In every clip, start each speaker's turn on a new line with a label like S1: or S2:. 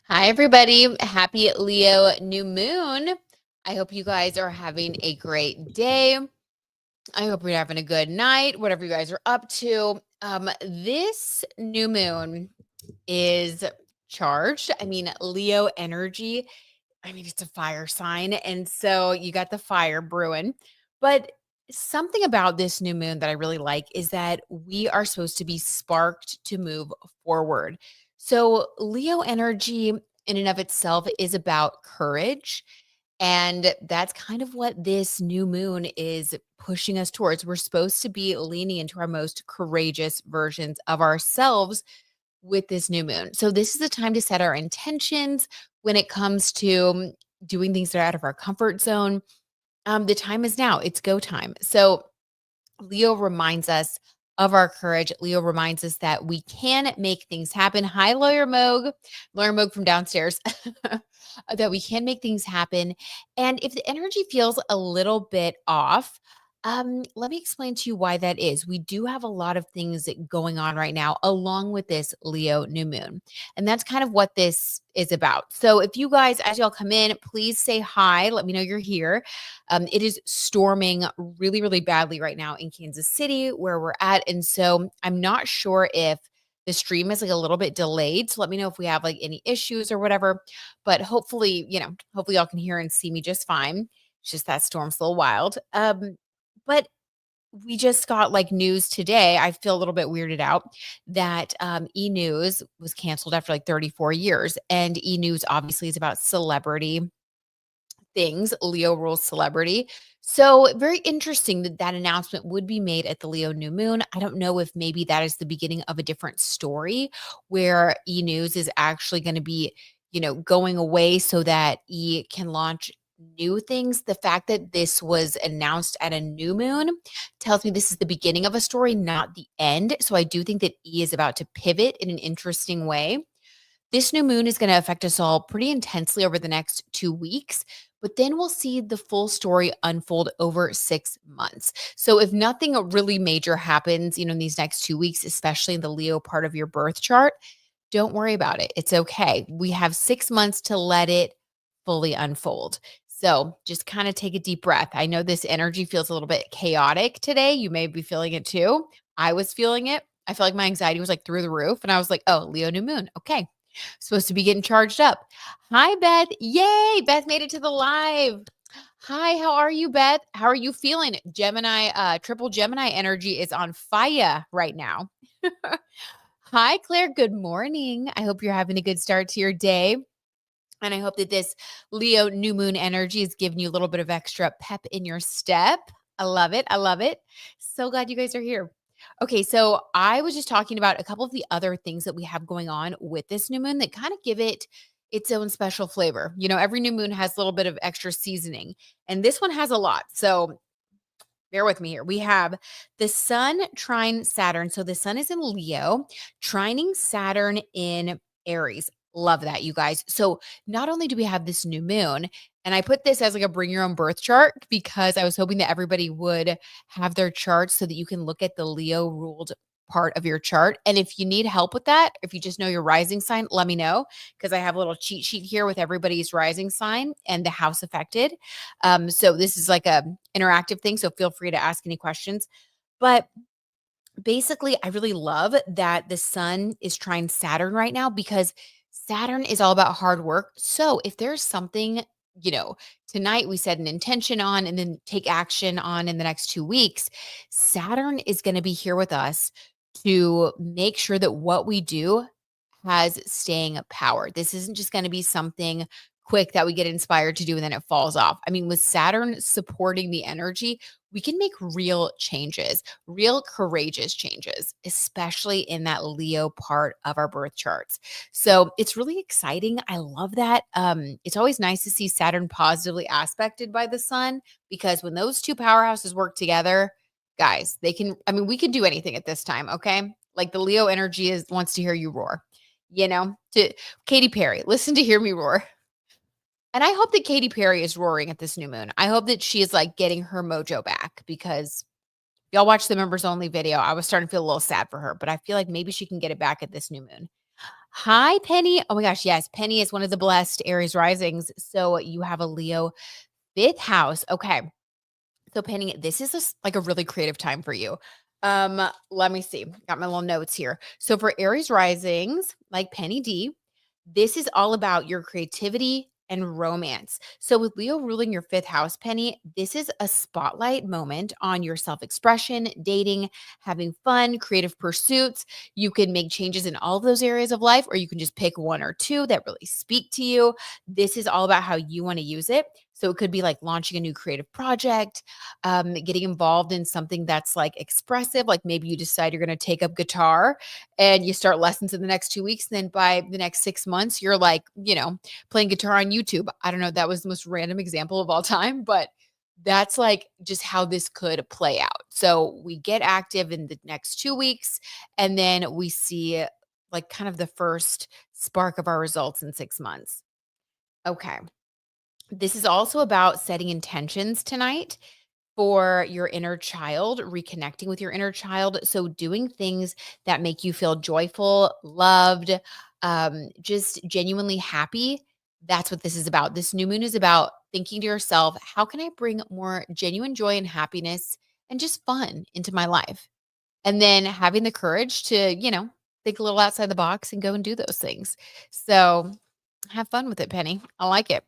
S1: Hi, everybody. Happy Leo new moon. I hope you guys are having a great day. I hope you're having a good night, whatever you guys are up to. This new moon is charged. Leo energy. It's a fire sign. And so you got the fire brewing. But something about this new moon that I really like is that we are supposed to be sparked to move forward. So, Leo energy in and of itself is about courage. And that's kind of what this new moon is pushing us towards. We're supposed to be leaning into our most courageous versions of ourselves with this new moon. So this is the time to set our intentions when it comes to doing things that are out of our comfort zone. The time is now. It's go time. So Leo reminds us of our courage. Leo reminds us that we can make things happen. Hi, Lawyer Moog from downstairs. That we can make things happen. And if the energy feels a little bit off, let me explain to you why that is. We do have a lot of things going on right now, along with this Leo new moon. And that's kind of what this is about. So if you guys, as y'all come in, please say hi. Let me know you're here. It is storming really, really badly right now in Kansas City, where we're at. And so I'm not sure if the stream is like a little bit delayed. So let me know if we have like any issues or whatever. But hopefully, hopefully y'all can hear and see me just fine. It's just that storm's a little wild. But we just got like news today. I feel a little bit weirded out that E News was canceled after like 34 years. And E News obviously is about celebrity things. Leo rules celebrity. So very interesting that that announcement would be made at the Leo new moon. I don't know if maybe that is the beginning of a different story where E News is actually going to be, going away so that E can launch new things. The fact that this was announced at a new moon tells me this is the beginning of a story, not the end. So I do think that E is about to pivot in an interesting way. This new moon is going to affect us all pretty intensely over the next 2 weeks, but then we'll see the full story unfold over 6 months. So if nothing really major happens, in these next 2 weeks, especially in the Leo part of your birth chart, don't worry about it. It's okay. We have 6 months to let it fully unfold. So just kind of take a deep breath. I know this energy feels a little bit chaotic today. You may be feeling it too. I was feeling it. I felt like my anxiety was like through the roof. And I was like, oh, Leo new moon. Okay. Supposed to be getting charged up. Hi, Beth. Yay. Beth made it to the live. Hi, how are you, Beth? How are you feeling? Gemini, triple Gemini energy is on fire right now. Hi, Claire. Good morning. I hope you're having a good start to your day. And I hope that this Leo new moon energy is giving you a little bit of extra pep in your step. I love it. I love it. So glad you guys are here. Okay, so I was just talking about a couple of the other things that we have going on with this new moon that kind of give it its own special flavor. Every new moon has a little bit of extra seasoning, and this one has a lot. So bear with me here. We have the sun trine Saturn. So the sun is in Leo, trining Saturn in Aries. Love that, you guys. So not only do we have this new moon, and I put this as like a bring your own birth chart because I was hoping that everybody would have their charts so that you can look at the Leo ruled part of your chart. And if you need help with that, if you just know your rising sign, let me know because I have a little cheat sheet here with everybody's rising sign and the house affected. So this is like a interactive thing. So feel free to ask any questions. But basically, I really love that the sun is trying Saturn right now because Saturn is all about hard work. So if there's something, tonight we set an intention on and then take action on in the next 2 weeks, Saturn is going to be here with us to make sure that what we do has staying power. This isn't just going to be something quick that we get inspired to do and then it falls off. With Saturn supporting the energy, we can make real changes, real courageous changes, especially in that Leo part of our birth charts. So it's really exciting. I love that. It's always nice to see Saturn positively aspected by the sun because when those two powerhouses work together, guys, they can, we can do anything at this time. Okay. Like the Leo energy wants to hear you roar, to Katy Perry, listen to hear me roar. And I hope that Katy Perry is roaring at this new moon. I hope that she is like getting her mojo back because y'all watch the members only video. I was starting to feel a little sad for her, but I feel like maybe she can get it back at this new moon. Hi, Penny. Oh my gosh, yes. Penny is one of the blessed Aries risings. So you have a Leo fifth house. Okay. So Penny, this is like a really creative time for you. Let me see. Got my little notes here. So for Aries risings, like Penny D, this is all about your creativity and romance. So with Leo ruling your fifth house, Penny, this is a spotlight moment on your self-expression, dating, having fun, creative pursuits. You can make changes in all of those areas of life, or you can just pick one or two that really speak to you. This is all about how you want to use it. So it could be like launching a new creative project, getting involved in something that's like expressive, like maybe you decide you're going to take up guitar and you start lessons in the next 2 weeks. And then by the next 6 months, you're like, playing guitar on YouTube. I don't know. That was the most random example of all time, but that's like just how this could play out. So we get active in the next 2 weeks, and then we see like kind of the first spark of our results in 6 months. Okay. This is also about setting intentions tonight for your inner child, reconnecting with your inner child. So, doing things that make you feel joyful, loved, just genuinely happy. That's what this is about. This new moon is about thinking to yourself, how can I bring more genuine joy and happiness and just fun into my life? And then having the courage to, think a little outside the box and go and do those things. So, have fun with it, Penny. I like it.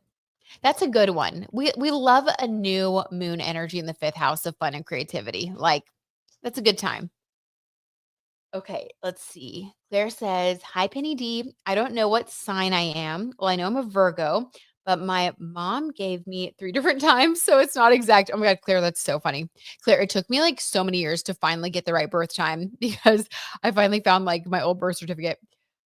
S1: That's a good one. We love a new moon energy in the fifth house of fun and creativity. Like, that's a good time. Okay, let's see. Claire says, "Hi, Penny D. I don't know what sign I am. Well, I know I'm a Virgo, but my mom gave me three different times, so it's not exact." Oh my God, Claire, that's so funny. Claire, it took me like so many years to finally get the right birth time because I finally found like my old birth certificate,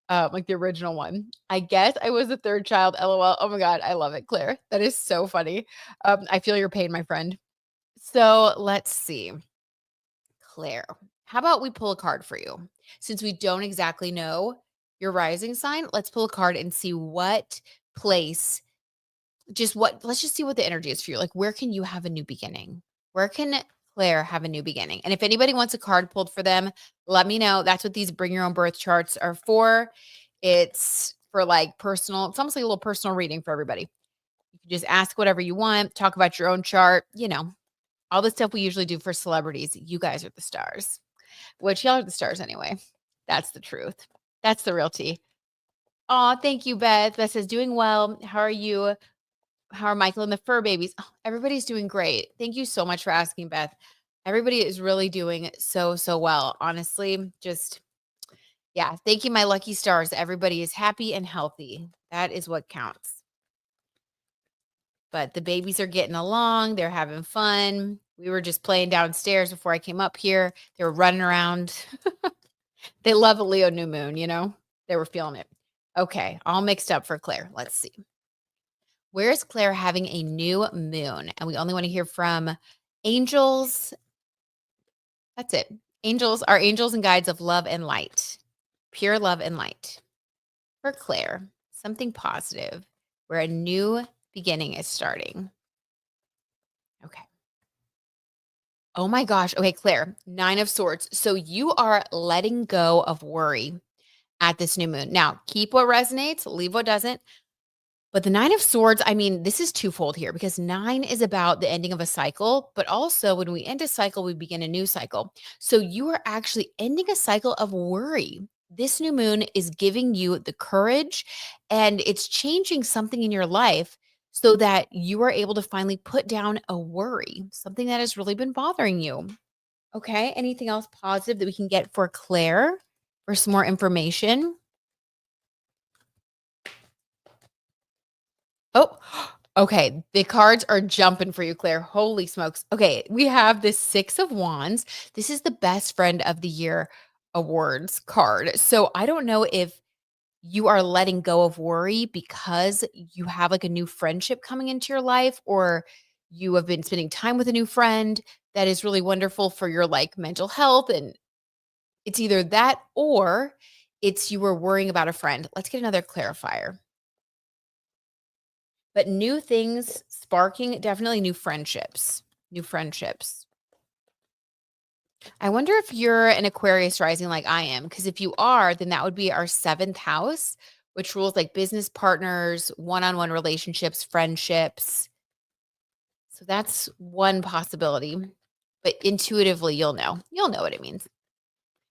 S1: like the original one. I guess I was the third child. LOL. Oh my God, I love it, Claire. That is so funny. I feel your pain, my friend. So let's see. Claire, how about we pull a card for you? Since we don't exactly know your rising sign, let's pull a card and see what place, let's just see what the energy is for you. Like, where can you have a new beginning? Where can Claire have a new beginning? And if anybody wants a card pulled for them, let me know. That's what these bring your own birth charts are for. It's for like personal, it's almost like a little personal reading for everybody. You can just ask whatever you want, talk about your own chart, all the stuff we usually do for celebrities. You guys are the stars. Which y'all are the stars anyway. That's the truth. That's the real tea. Oh, thank you, Beth. Beth says, doing well. How are you? How are Michael and the fur babies? Oh, everybody's doing great. Thank you so much for asking, Beth. Everybody is really doing so, so well. Honestly, just, yeah. Thank you, my lucky stars. Everybody is happy and healthy. That is what counts. But the babies are getting along. They're having fun. We were just playing downstairs before I came up here. They were running around. They love a Leo new moon, They were feeling it. Okay, all mixed up for Claire. Let's see. Where is Claire having a new moon? And we only want to hear from angels. That's it. Angels are angels and guides of love and light, pure love and light. For Claire, something positive where a new beginning is starting. Okay. Oh my gosh. Okay, Claire, 9 of swords. So you are letting go of worry at this new moon. Now, keep what resonates, leave what doesn't. But the 9 of swords, I mean, this is twofold here because 9 is about the ending of a cycle, but also when we end a cycle, we begin a new cycle. So you are actually ending a cycle of worry. This new moon is giving you the courage and it's changing something in your life so that you are able to finally put down a worry, something that has really been bothering you. Okay. Anything else positive that we can get for Claire for some more information? Oh, okay. The cards are jumping for you, Claire. Holy smokes. Okay. We have the 6 of Wands. This is the best friend of the year awards card. So I don't know if you are letting go of worry because you have like a new friendship coming into your life, or you have been spending time with a new friend that is really wonderful for your like mental health. And it's either that or it's you were worrying about a friend. Let's get another clarifier. But new things sparking, definitely new friendships, new friendships. I wonder if you're an Aquarius rising like I am, because if you are, then that would be our seventh house, which rules like business partners, one-on-one relationships, friendships. So that's one possibility. But intuitively, you'll know. You'll know what it means.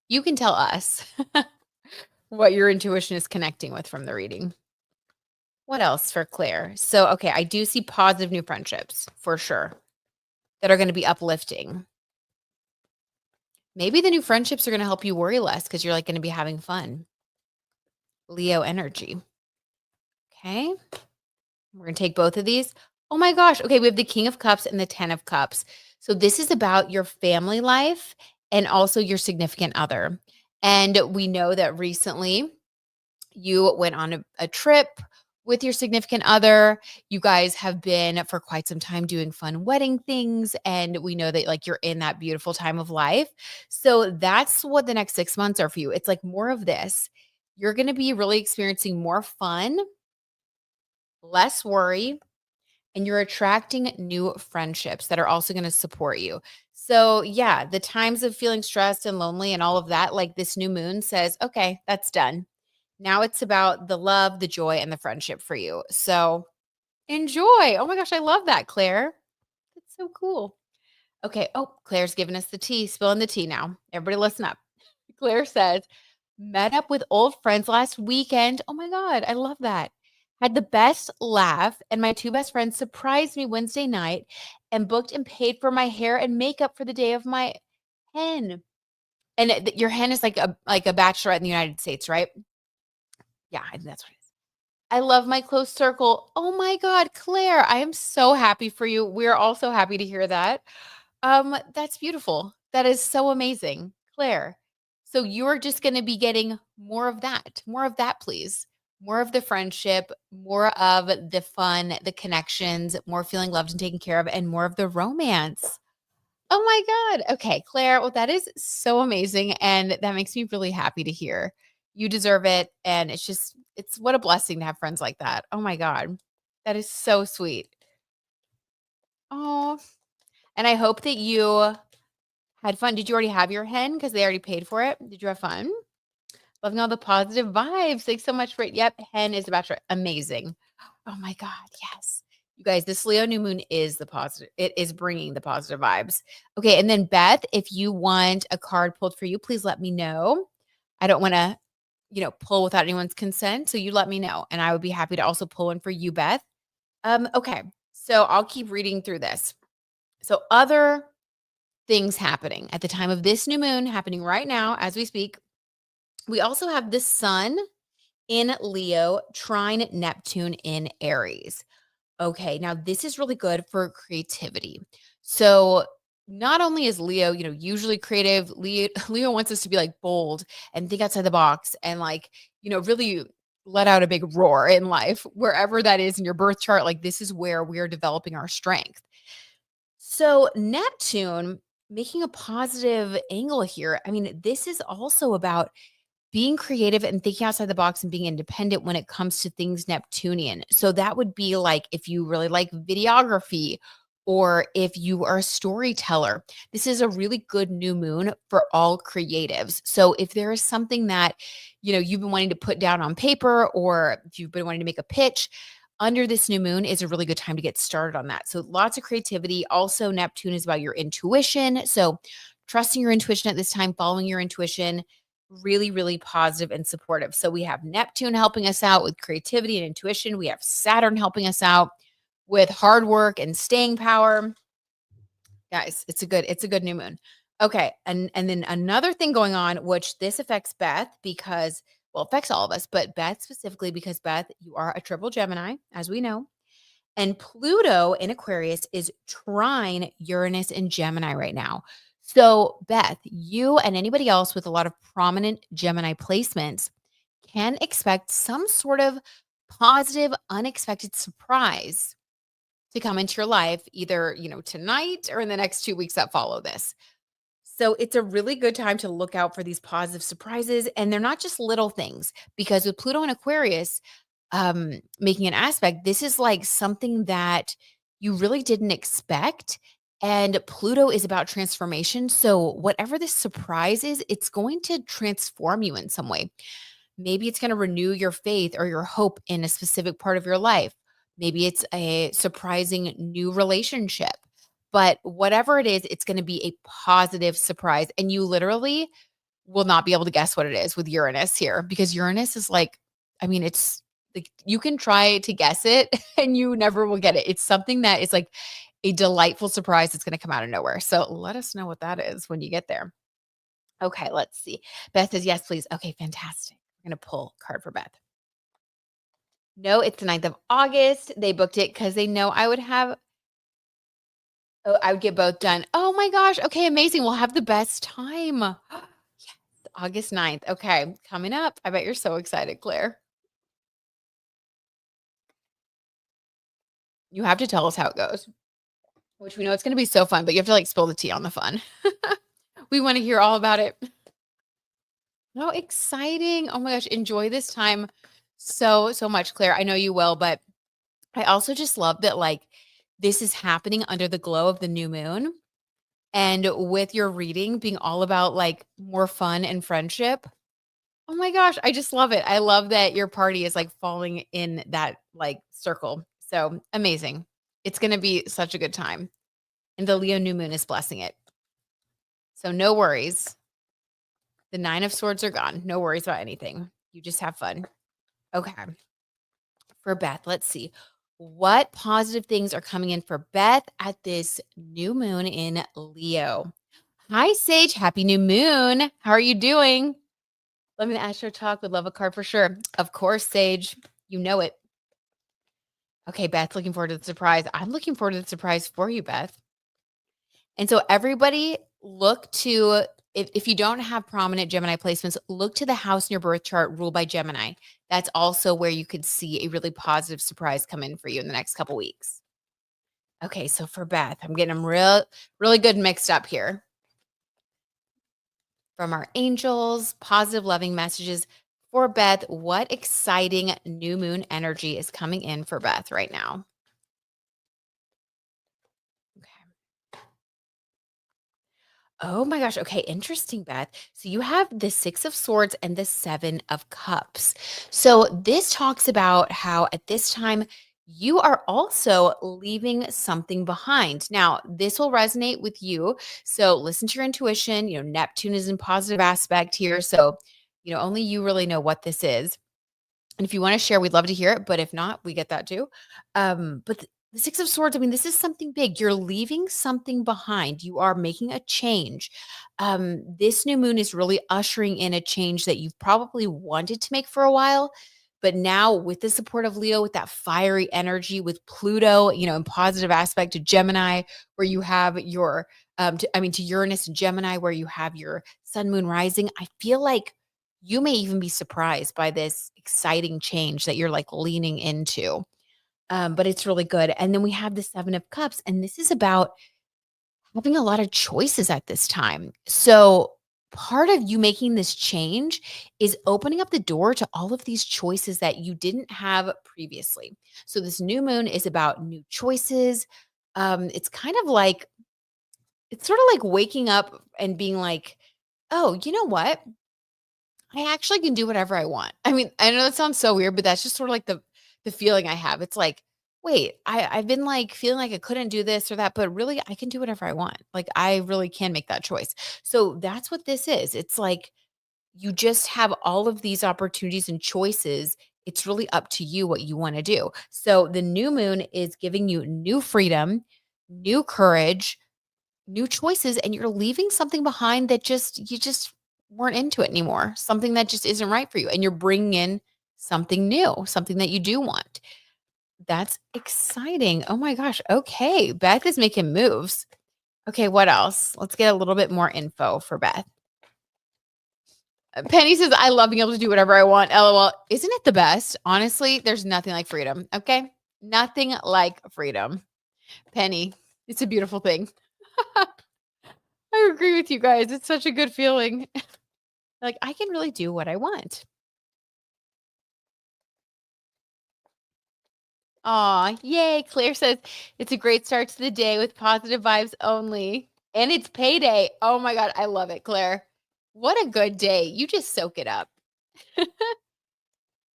S1: You can tell us what your intuition is connecting with from the reading. What else for Claire? So, okay, I do see positive new friendships for sure that are going to be uplifting. Maybe the new friendships are going to help you worry less because you're like going to be having fun. Leo energy. Okay. We're going to take both of these. Oh my gosh. Okay. We have the King of Cups and the 10 of Cups. So this is about your family life and also your significant other. And we know that recently you went on a trip with your significant other. You guys have been for quite some time doing fun wedding things. And we know that like you're in that beautiful time of life. So that's what the next 6 months are for you. It's like more of this. You're going to be really experiencing more fun, less worry, and you're attracting new friendships that are also going to support you. So, yeah, the times of feeling stressed and lonely and all of that, like this new moon says, okay, that's done. Now it's about the love, the joy, and the friendship for you. So, enjoy. Oh my gosh, I love that, Claire. That's so cool. Okay. Oh, Claire's giving us the tea, spilling the tea now. Everybody listen up. Claire says, met up with old friends last weekend. Oh my God, I love that. Had the best laugh, and my two best friends surprised me Wednesday night and booked and paid for my hair and makeup for the day of my hen. And your hen is like a bachelorette in the United States, right? Yeah, I think that's what it is. I love my close circle. Oh my God, Claire, I am so happy for you. We're all so happy to hear that. That's beautiful. That is so amazing, Claire. So you're just going to be getting more of that, please. More of the friendship, more of the fun, the connections, more feeling loved and taken care of, and more of the romance. Oh my God. Okay, Claire. Well, that is so amazing. And that makes me really happy to hear. You deserve it. And it's what a blessing to have friends like that. Oh my God. That is so sweet. Oh, and I hope that you had fun. Did you already have your hen? Because they already paid for it. Did you have fun? Loving all the positive vibes. Thanks so much for it. Yep, hen is the bachelor. Amazing. Oh my God, yes. You guys, this Leo new moon is the positive. It is bringing the positive vibes. Okay, and then Beth, if you want a card pulled for you, please let me know. I don't want to, pull without anyone's consent. So you let me know, and I would be happy to also pull one for you, Beth. Okay, so I'll keep reading through this. So other things happening at the time of this new moon happening right now as we speak. We also have the sun in Leo, trine Neptune in Aries. Okay, now this is really good for creativity. So not only is Leo, usually creative, Leo wants us to be like bold and think outside the box and like, really let out a big roar in life, wherever that is in your birth chart. Like this is where we're developing our strength. So Neptune making a positive angle here. I mean, this is also about being creative and thinking outside the box and being independent when it comes to things Neptunian. So that would be like if you really like videography or if you are a storyteller. This is a really good new moon for all creatives. So if there is something that, you've been wanting to put down on paper or if you've been wanting to make a pitch, under this new moon is a really good time to get started on that. So lots of creativity. Also, Neptune is about your intuition. So trusting your intuition at this time, following your intuition, really, really positive and supportive. So we have Neptune helping us out with creativity and intuition. We have Saturn helping us out with hard work and staying power. Guys, it's a good new moon. Okay. And then another thing going on, which this affects Beth because, well, affects all of us, but Beth specifically because Beth, you are a triple Gemini, as we know. And Pluto in Aquarius is trine Uranus in Gemini right now. So, Beth, you and anybody else with a lot of prominent Gemini placements can expect some sort of positive, unexpected surprise to come into your life, either, tonight or in the next 2 weeks that follow this. So it's a really good time to look out for these positive surprises. And they're not just little things because with Pluto and Aquarius, making an aspect, this is like something that you really didn't expect. And Pluto is about transformation. So, whatever this surprise is, it's going to transform you in some way. Maybe it's going to renew your faith or your hope in a specific part of your life. Maybe it's a surprising new relationship. But whatever it is, it's going to be a positive surprise. And you literally will not be able to guess what it is with Uranus here because Uranus is like, I mean, it's like you can try to guess it and you never will get it. It's something that is like a delightful surprise that's going to come out of nowhere. So let us know what that is when you get there. Okay, let's see. Beth says, yes, please. Okay, fantastic. I'm going to pull a card for Beth. No, it's the 9th of August. They booked it because they know I would get both done. Oh my gosh. Okay, amazing. We'll have the best time. Yes, August 9th. Okay, coming up. I bet you're so excited, Claire. You have to tell us how it goes, which we know it's going to be so fun, but you have to like spill the tea on the fun. We want to hear all about it. Oh, exciting. Oh my gosh. Enjoy this time so much, Claire. I know you will, but I also just love that like this is happening under the glow of the new moon and with your reading being all about like more fun and friendship. Oh my gosh, I just love it. I love that your party is like falling in that like circle. So amazing. It's going to be such a good time. And the Leo new moon is blessing it. So no worries. The 9 of swords are gone. No worries about anything. You just have fun. Okay. For Beth, let's see. What positive things are coming in for Beth at this new moon in Leo? Hi, Sage. Happy new moon. How are you doing? Let me Astro Talk. Would love a card for sure. Of course, Sage. You know it. Okay, Beth, looking forward to the surprise. I'm looking forward to the surprise for you, Beth. And so everybody look to, if you don't have prominent Gemini placements, look to the house in your birth chart ruled by Gemini. That's also where you could see a really positive surprise come in for you in the next couple weeks. Okay, so for Beth, I'm getting them really good mixed up here. From our angels, positive, loving messages for Beth. What exciting new moon energy is coming in for Beth right now? Okay. Oh my gosh. Okay. Interesting, Beth. So you have the 6 of swords and the 7 of cups. So this talks about how at this time you are also leaving something behind. Now, this will resonate with you. So listen to your intuition. Neptune is in positive aspect here. So, only you really know what this is. And if you want to share, we'd love to hear it. But if not, we get that too. But the 6 of swords, I mean, this is something big. You're leaving something behind. You are making a change. This new moon is really ushering in a change that you've probably wanted to make for a while. But now, with the support of Leo, with that fiery energy, with Pluto, in positive aspect to Gemini, where you have your, to Uranus and Gemini, where you have your sun, moon, rising, I feel like you may even be surprised by this exciting change that you're like leaning into. But it's really good. And then we have the 7 of cups, and this is about having a lot of choices at this time. So part of you making this change is opening up the door to all of these choices that you didn't have previously. So this new moon is about new choices. It's kind of like, it's sort of like waking up and being like, oh, you know what? I actually can do whatever I want. I mean, I know that sounds so weird, but that's just sort of like the feeling I have. It's like, wait, I've been like feeling like I couldn't do this or that, but really I can do whatever I want. Like I really can make that choice. So that's what this is. It's like you just have all of these opportunities and choices. It's really up to you what you want to do. So the new moon is giving you new freedom, new courage, new choices, and you're leaving something behind that you just weren't into it anymore. Something that just isn't right for you. And you're bringing in something new, something that you do want. That's exciting. Oh my gosh. Okay. Beth is making moves. Okay. What else? Let's get a little bit more info for Beth. Penny says, I love being able to do whatever I want. LOL. Isn't it the best? Honestly, there's nothing like freedom. Okay. Nothing like freedom. Penny, it's a beautiful thing. I agree with you guys. It's such a good feeling. Like, I can really do what I want. Aw, yay. Claire says it's a great start to the day with positive vibes only. And it's payday. Oh my God. I love it, Claire. What a good day. You just soak it up.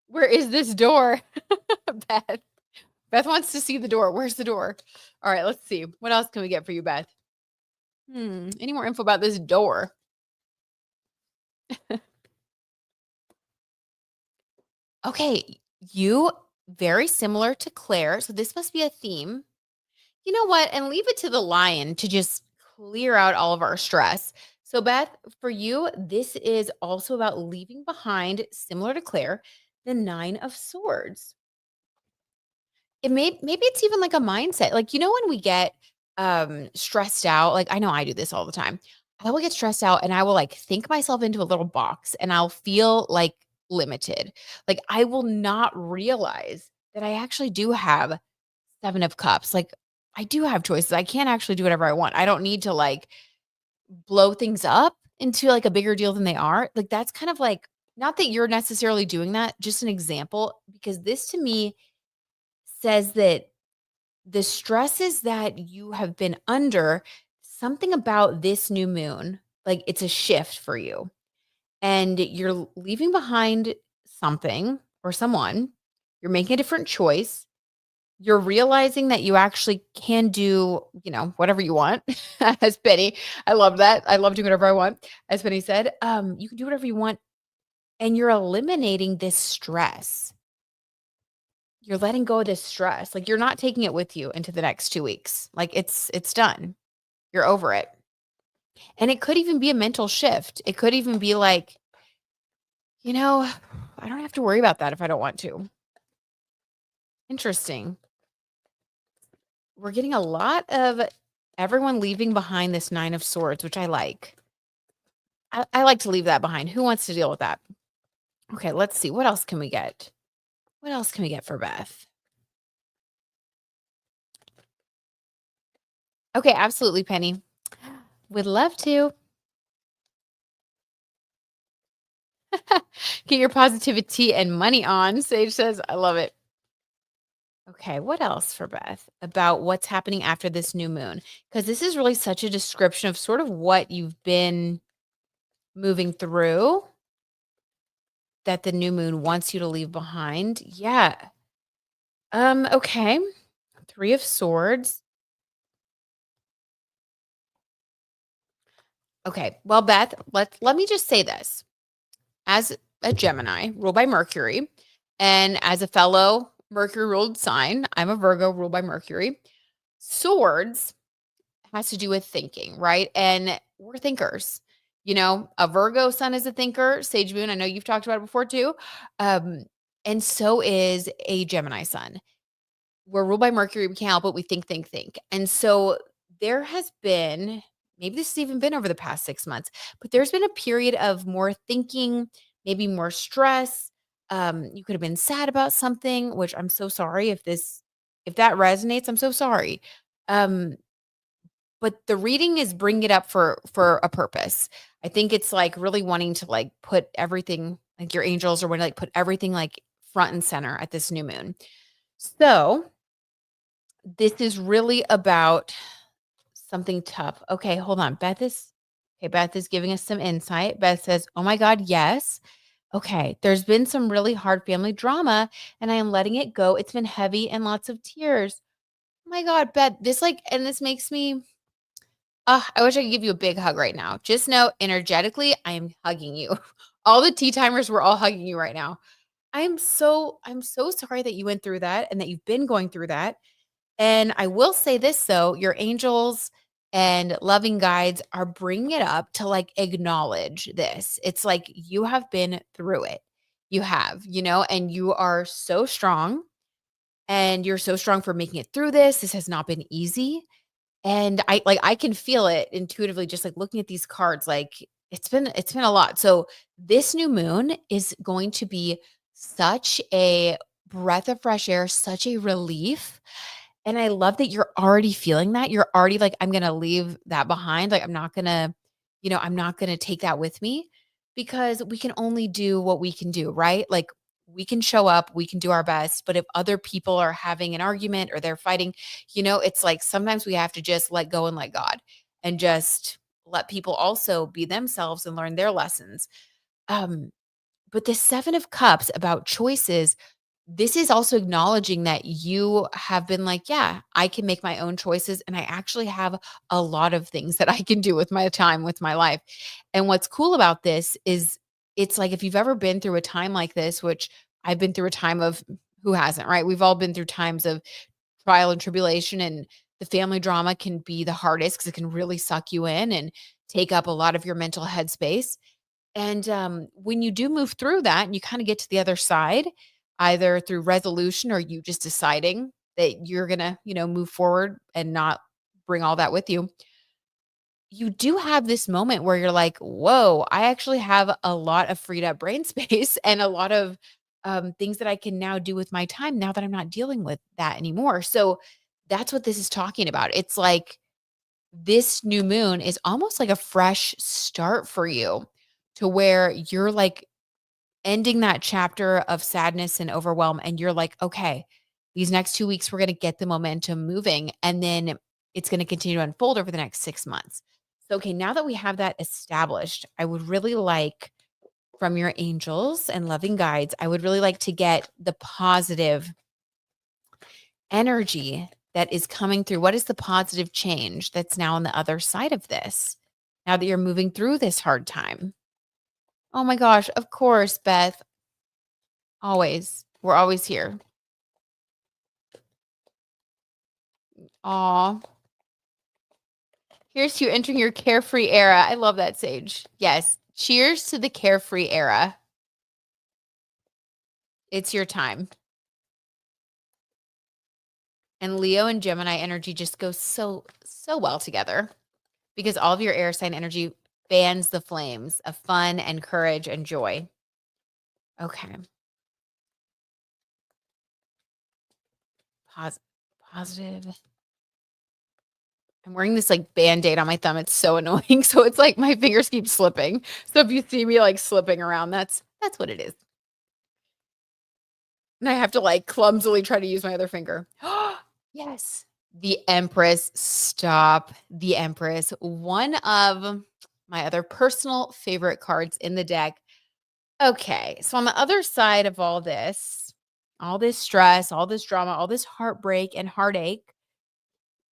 S1: Where is this door? Beth. Beth wants to see the door. Where's the door? All right, let's see. What else can we get for you, Beth? Any more info about this door? Okay, you very similar to Claire. So this must be a theme. You know what? And leave it to the lion to just clear out all of our stress. So, Beth, for you, this is also about leaving behind, similar to Claire, the Nine of Swords. Maybe it's even like a mindset. Like, when we get stressed out, like I know I do this all the time. I will get stressed out and I will like think myself into a little box and I'll feel like limited. Like I will not realize that I actually do have 7 of cups. Like I do have choices. I can actually do whatever I want. I don't need to like blow things up into like a bigger deal than they are. Like that's kind of like not that you're necessarily doing that, just an example because this to me says that the stresses that you have been under, something about this new moon, like it's a shift for you. And you're leaving behind something or someone. You're making a different choice. You're realizing that you actually can do, whatever you want. As Penny, I love that. I love doing whatever I want. As Penny said, you can do whatever you want. And you're eliminating this stress. You're letting go of this stress. Like, you're not taking it with you into the next 2 weeks. Like, it's done. You're over it. And it could even be a mental shift. It could even be like, I don't have to worry about that if I don't want to. Interesting. We're getting a lot of everyone leaving behind this 9 of swords, which I like. I like to leave that behind. Who wants to deal with that? Okay, let's see. What else can we get? What else can we get for Beth? Okay, absolutely, Penny. Would love to. Get your positivity and money on. Sage says, I love it. Okay, what else for Beth about what's happening after this new moon? Because this is really such a description of sort of what you've been moving through that the new moon wants you to leave behind. Yeah. Okay. 3 of swords. Okay. Well, Beth, let me just say this. As a Gemini ruled by Mercury, and as a fellow Mercury ruled sign, I'm a Virgo ruled by Mercury. Swords has to do with thinking, right? And we're thinkers. A Virgo sun is a thinker, Sage Moon. I know you've talked about it before too. And so is a Gemini sun. We're ruled by Mercury. We can't help it. We think, think, think. And so there has been, maybe this has even been over the past 6 months, but there's been a period of more thinking, maybe more stress. You could have been sad about something, which I'm so sorry if that resonates, I'm so sorry. But the reading is bringing it up for a purpose. I think it's like really wanting to like put everything, like your angels are wanting to like put everything like front and center at this new moon. So this is really about something tough. Okay, hold on. Beth is giving us some insight. Beth says, "Oh my God, yes. Okay, there's been some really hard family drama and I am letting it go. It's been heavy and lots of tears." Oh my God, Beth, this makes me I wish I could give you a big hug right now. Just know energetically, I am hugging you. All the tea timers, we're all hugging you right now. I'm so sorry that you went through that and that you've been going through that. And I will say this though, your angels and loving guides are bringing it up to like acknowledge this. It's like you have been through it. You have, and you are so strong and you're so strong for making it through this. This has not been easy. And I can feel it intuitively just like looking at these cards like it's been a lot. So this new moon is going to be such a breath of fresh air, such a relief. And I love that you're already feeling that. You're already like, I'm going to leave that behind. Like, I'm not going to take that with me because we can only do what we can do, right? Like, we can show up, we can do our best. But if other people are having an argument or they're fighting, it's like sometimes we have to just let go and let God and just let people also be themselves and learn their lessons. Um, but the 7 of Cups about choices, this is also acknowledging that you have been like, yeah, I can make my own choices. And I actually have a lot of things that I can do with my time, with my life. And what's cool about this is it's like if you've ever been through a time like this, which I've been through a time of who hasn't, right? We've all been through times of trial and tribulation, and the family drama can be the hardest because it can really suck you in and take up a lot of your mental headspace. And, when you do move through that and you kinda get to the other side, either through resolution or you just deciding that you're gonna, move forward and not bring all that with you, you do have this moment where you're like, "Whoa, I actually have a lot of freed up brain space and a lot of, things that I can now do with my time now that I'm not dealing with that anymore." So, that's what this is talking about. It's like this new moon is almost like a fresh start for you to where you're like ending that chapter of sadness and overwhelm. And you're like, okay, these next 2 weeks, we're going to get the momentum moving. And then it's going to continue to unfold over the next 6 months. So, okay, now that we have that established, I would really like from your angels and loving guides, I would really like to get the positive energy that is coming through. What is the positive change that's now on the other side of this? Now that you're moving through this hard time. Oh my gosh, of course, Beth. Always. We're always here. Aw. Here's to you entering your carefree era. I love that, Sage. Yes. Cheers to the carefree era. It's your time. And Leo and Gemini energy just goes so, so well together because all of your air sign energy fans the flames of fun and courage and joy. Okay. Pos- Positive. I'm wearing this like band-aid on my thumb. It's so annoying. So it's like my fingers keep slipping. So if you see me like slipping around, that's what it is. And I have to like clumsily try to use my other finger. Yes. The Empress. Stop. The Empress. One of my other personal favorite cards in the deck. Okay. So on the other side of all this stress, all this drama, all this heartbreak and heartache,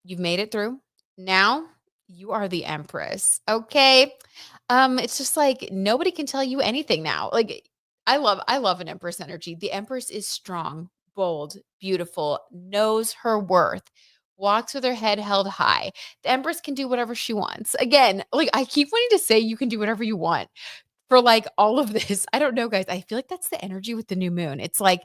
S1: you've made it through. Now you are the Empress. Okay. It's just like nobody can tell you anything now. Like I love an Empress energy. The Empress is strong, bold, beautiful, knows her worth, walks with her head held high. The Empress can do whatever she wants. Again, like I keep wanting to say you can do whatever you want for like all of this. I don't know, guys. I feel like that's the energy with the new moon. It's like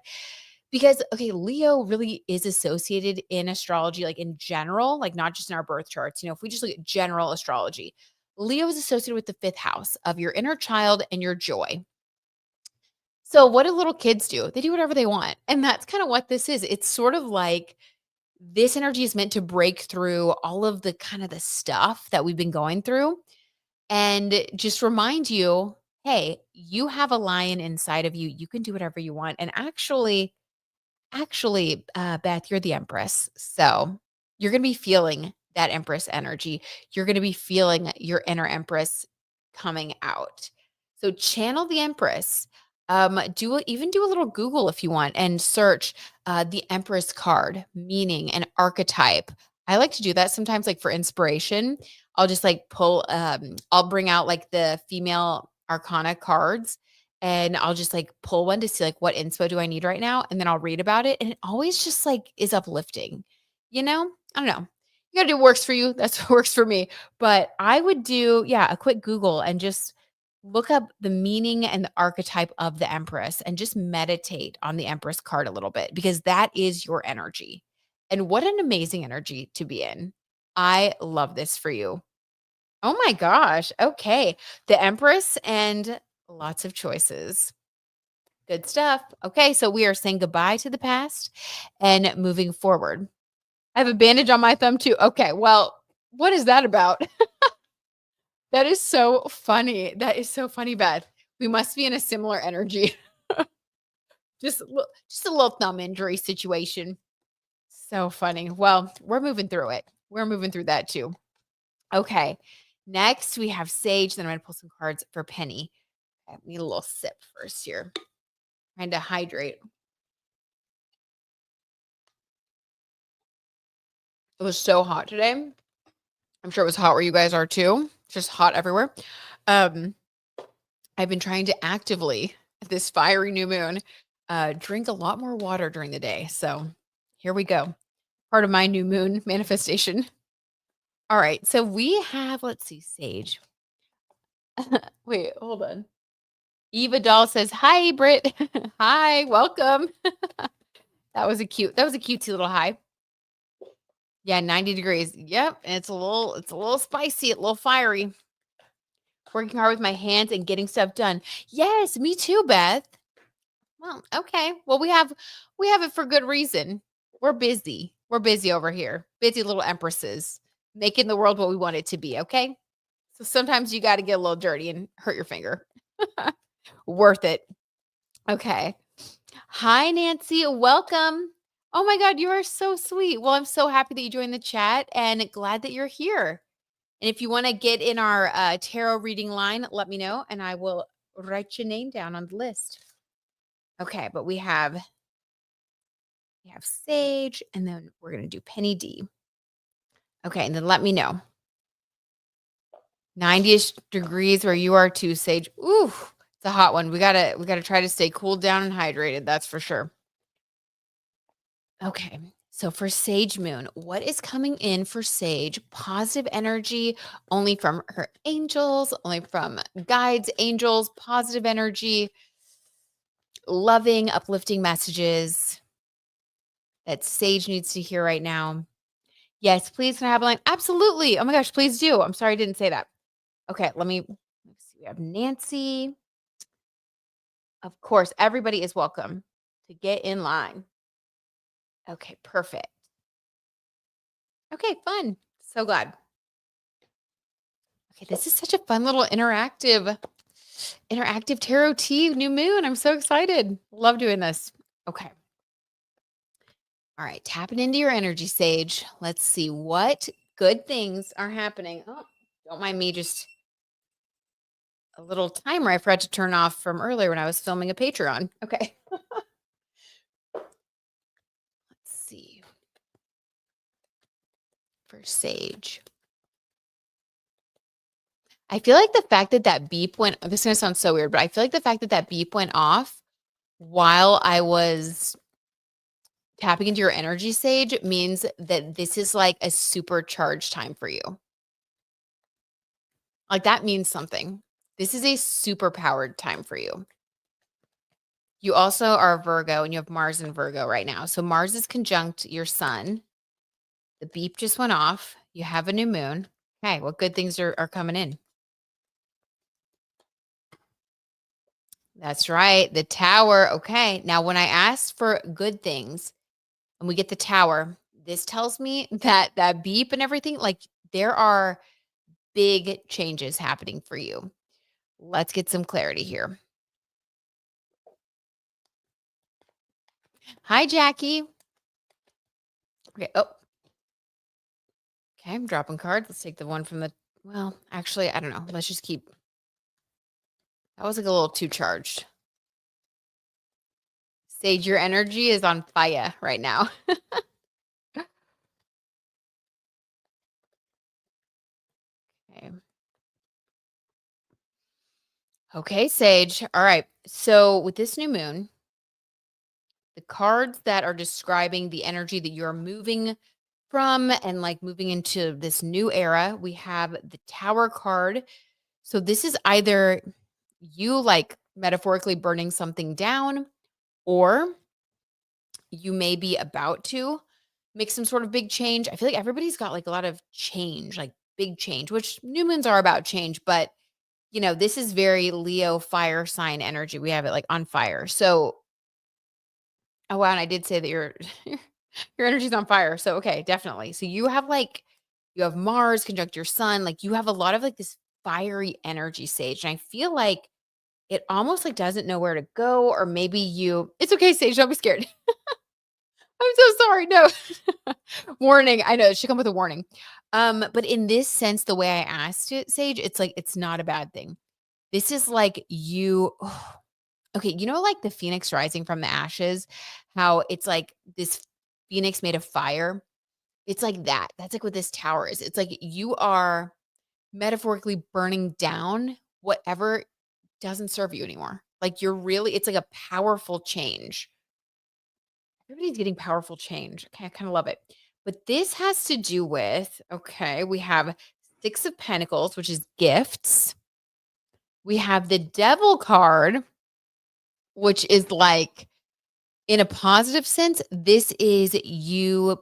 S1: because, okay, Leo really is associated in astrology, like in general, like not just in our birth charts. If we just look at general astrology, Leo is associated with the fifth house of your inner child and your joy. So, what do little kids do? They do whatever they want. And that's kind of what this is. It's sort of like this energy is meant to break through all of the kind of the stuff that we've been going through and just remind you hey, you have a lion inside of you. You can do whatever you want. And actually, Beth, you're the Empress. So you're going to be feeling that Empress energy. You're going to be feeling your inner Empress coming out. So channel the Empress. Even do a little Google if you want and search the Empress card, meaning an archetype. I like to do that sometimes, like for inspiration. I'll just like I'll bring out like the female arcana cards and I'll just like pull one to see like what inspo do I need right now, and then I'll read about it, and it always just like is uplifting. I don't know. You gotta do what works for you. That's what works for me. But I would do, yeah, a quick Google and just look up the meaning and the archetype of the Empress and just meditate on the Empress card a little bit because that is your energy. And what an amazing energy to be in. I love this for you. Oh my gosh. Okay. The Empress and lots of choices. Good stuff. Okay. So we are saying goodbye to the past and moving forward. I have a bandage on my thumb too. Okay. Well, what is that about? That is so funny. That is so funny, Beth. We must be in a similar energy. Just a little thumb injury situation. So funny. Well, we're moving through it. We're moving through that too. Okay. Next, we have Sage. Then I'm going to pull some cards for Penny. I need a little sip first here. Trying to hydrate. It was so hot today. I'm sure it was hot where you guys are too. It's just hot everywhere. Um, I've been trying to actively, this fiery new moon, drink a lot more water during the day. So here we go. Part of my new moon manifestation. All right. So we have, let's see, Sage. Wait, hold on. Eva Doll says, "Hi, Britt. Hi, welcome." That was a cutesy little hi. Yeah, 90 degrees. Yep. And it's a little spicy, a little fiery. Working hard with my hands and getting stuff done. Yes, me too, Beth. Well, okay. Well, we have it for good reason. We're busy. We're busy over here. Busy little empresses, making the world what we want it to be, okay? So sometimes you got to get a little dirty and hurt your finger. Worth it. Okay. Hi, Nancy. Welcome. Oh my God, you are so sweet. Well, I'm so happy that you joined the chat and glad that you're here. And if you want to get in our tarot reading line, let me know and I will write your name down on the list. Okay, but we have Sage and then we're going to do Penny D. Okay, and then let me know. 90-ish degrees where you are too, Sage. Ooh, it's a hot one. We gotta try to stay cooled down and hydrated. That's for sure. Okay. So for Sage Moon, what is coming in for Sage? Positive energy, only from her angels, only from guides, angels, positive energy, loving, uplifting messages that Sage needs to hear right now. Yes, please can I have a line? Absolutely. Oh my gosh, please do. I'm sorry I didn't say that. Okay, let's see. We have Nancy. Of course, everybody is welcome to get in line. Okay, perfect. Okay, fun. So glad. Okay, this is such a fun little interactive tarot tea new moon. I'm so excited. Love doing this. Okay. All right, tapping into your energy, Sage. Let's see what good things are happening. Oh, don't mind me, just a little timer I forgot to turn off from earlier when I was filming a Patreon. Okay. Let's see. For Sage. I feel like the fact that beep went, this is going to sound so weird, but I feel like the fact that beep went off while I was tapping into your energy, Sage, means that this is like a supercharged time for you. Like that means something. This is a super powered time for you. You also are Virgo and you have Mars in Virgo right now. So Mars is conjunct your sun. The beep just went off. You have a new moon. Okay, what good things are coming in? That's right. The tower. Okay. Now, when I ask for good things and we get the tower, this tells me that beep and everything, like there are big changes happening for you. Let's get some clarity here. Hi, Jackie. Okay. Oh. Okay. I'm dropping cards. Let's take the one from the, well, actually, I don't know. Let's just keep. That was like a little too charged. Sage, your energy is on fire right now. Okay. Okay, Sage. All right. So with this new moon, the cards that are describing the energy that you're moving from and like moving into this new era, we have the Tower card. So this is either you like metaphorically burning something down, or you may be about to make some sort of big change. I feel like everybody's got like a lot of change, like big change, which new moons are about change, but you know, this is very Leo fire sign energy. We have it like on fire. So, oh wow, and I did say that your your energy's on fire. So, okay, definitely. So you have like you have Mars conjunct your sun, like you have a lot of like this fiery energy, Sage. And I feel like it almost like doesn't know where to go, or maybe it's okay, Sage, don't be scared. I'm so sorry. No. Warning. I know it should come with a warning. But in this sense, the way I asked it, Sage, it's like it's not a bad thing. This is like okay, like the phoenix rising from the ashes, how it's like this phoenix made of fire. It's like that. That's like what this tower is. It's like you are metaphorically burning down whatever doesn't serve you anymore. Like it's like a powerful change. Everybody's getting powerful change. Okay, I kind of love it. But this has to do with, okay, we have Six of Pentacles, which is gifts. We have the Devil card, which is like, in a positive sense, this is you